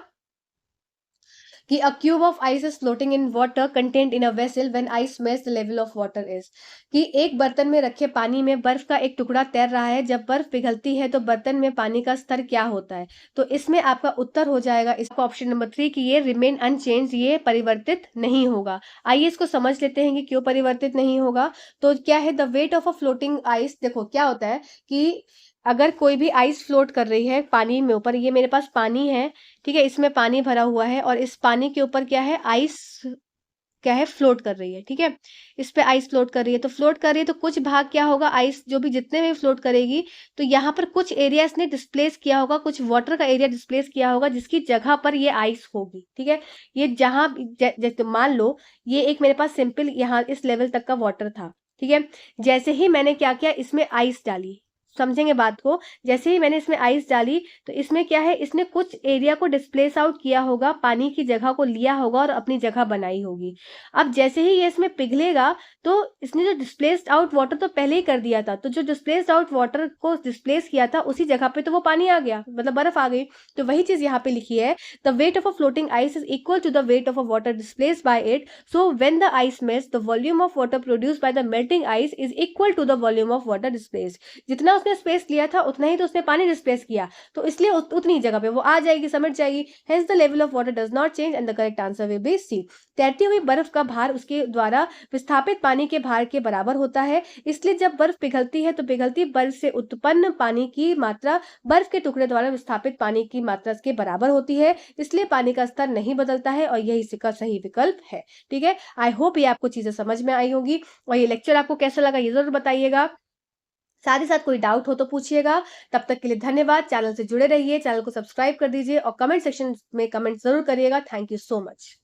कि a cube of ice is floating in water contained in a vessel when ice melts the level of water is, कि एक बर्तन में रखे पानी में बर्फ का एक टुकड़ा तैर रहा है, जब बर्फ पिघलती है तो बर्तन में पानी का स्तर क्या होता है। तो इसमें आपका उत्तर हो जाएगा इसका ऑप्शन नंबर 3 कि ये रिमेन अनचेंज, ये परिवर्तित नहीं होगा। आइए इसको समझ लेते हैं कि क्यों परिवर्तित नहीं होगा। तो क्या है the weight of a floating ice, देखो क्या होता है कि अगर कोई भी आइस फ्लोट कर रही है पानी में ऊपर, ये मेरे पास पानी है, ठीक है, इसमें पानी भरा हुआ है और इस पानी के ऊपर क्या है, आइस क्या है, फ्लोट कर रही है। ठीक है, इस पे आइस फ्लोट कर रही है, तो फ्लोट कर रही है तो कुछ भाग क्या होगा, आइस जो भी जितने में फ्लोट करेगी तो यहाँ पर कुछ एरिया इसने डिस्प्लेस किया होगा, कुछ वाटर का एरिया डिस्प्लेस किया होगा जिसकी जगह पर ये आइस होगी। ठीक है, ये जहां जैसे मान लो ये एक मेरे पास सिंपल यहाँ इस लेवल तक का वाटर था। ठीक है, जैसे ही मैंने क्या किया, इसमें आइस डाली, समझेंगे बात को, जैसे ही मैंने इसमें आइस डाली तो इसमें क्या है, इसने कुछ एरिया को डिस्प्लेस आउट किया होगा, पानी की जगह को लिया होगा और अपनी जगह बनाई होगी। अब जैसे ही ये इसमें पिघलेगा तो इसने जो डिस्प्लेस्ड आउट वाटर तो पहले ही कर दिया था, तो जो डिस्प्लेस्ड आउट वाटर को डिस्प्लेस किया था उसी जगह पे तो वो पानी आ गया, मतलब बर्फ आ गई। तो वही चीज यहाँ पे लिखी है, the weight of a floating ice is equal to the weight of a water displaced by it, so when the ice melts the volume of water produced by the melting ice is equal to the volume of water displaced. जितना उसने स्पेस लिया था उतना ही तो उसने पानी डिस्प्लेस किया, तो इसलिए उतनी जगह पे वो आ जाएगी, समझ जाएगी। Hence the level of water does not change and the correct answer will be C. तैरती हुई बर्फ का भार उसके द्वारा विस्थापित पानी के भार के बराबर होता है, इसलिए जब बर्फ पिघलती है तो पिघलती बर्फ से उत्पन्न पानी की मात्रा बर्फ के टुकड़े द्वारा विस्थापित पानी की मात्रा के बराबर होती है, इसलिए पानी का स्तर नहीं बदलता है और यही इसका सही विकल्प है। ठीक है, आई होप ये आपको चीजें समझ में आई होगी और ये लेक्चर आपको कैसा लगा ये जरूर बताइएगा। साथ ही साथ कोई डाउट हो तो पूछिएगा। तब तक के लिए धन्यवाद, चैनल से जुड़े रहिए, चैनल को सब्सक्राइब कर दीजिए और कमेंट सेक्शन में कमेंट जरूर करिएगा। Thank you so much.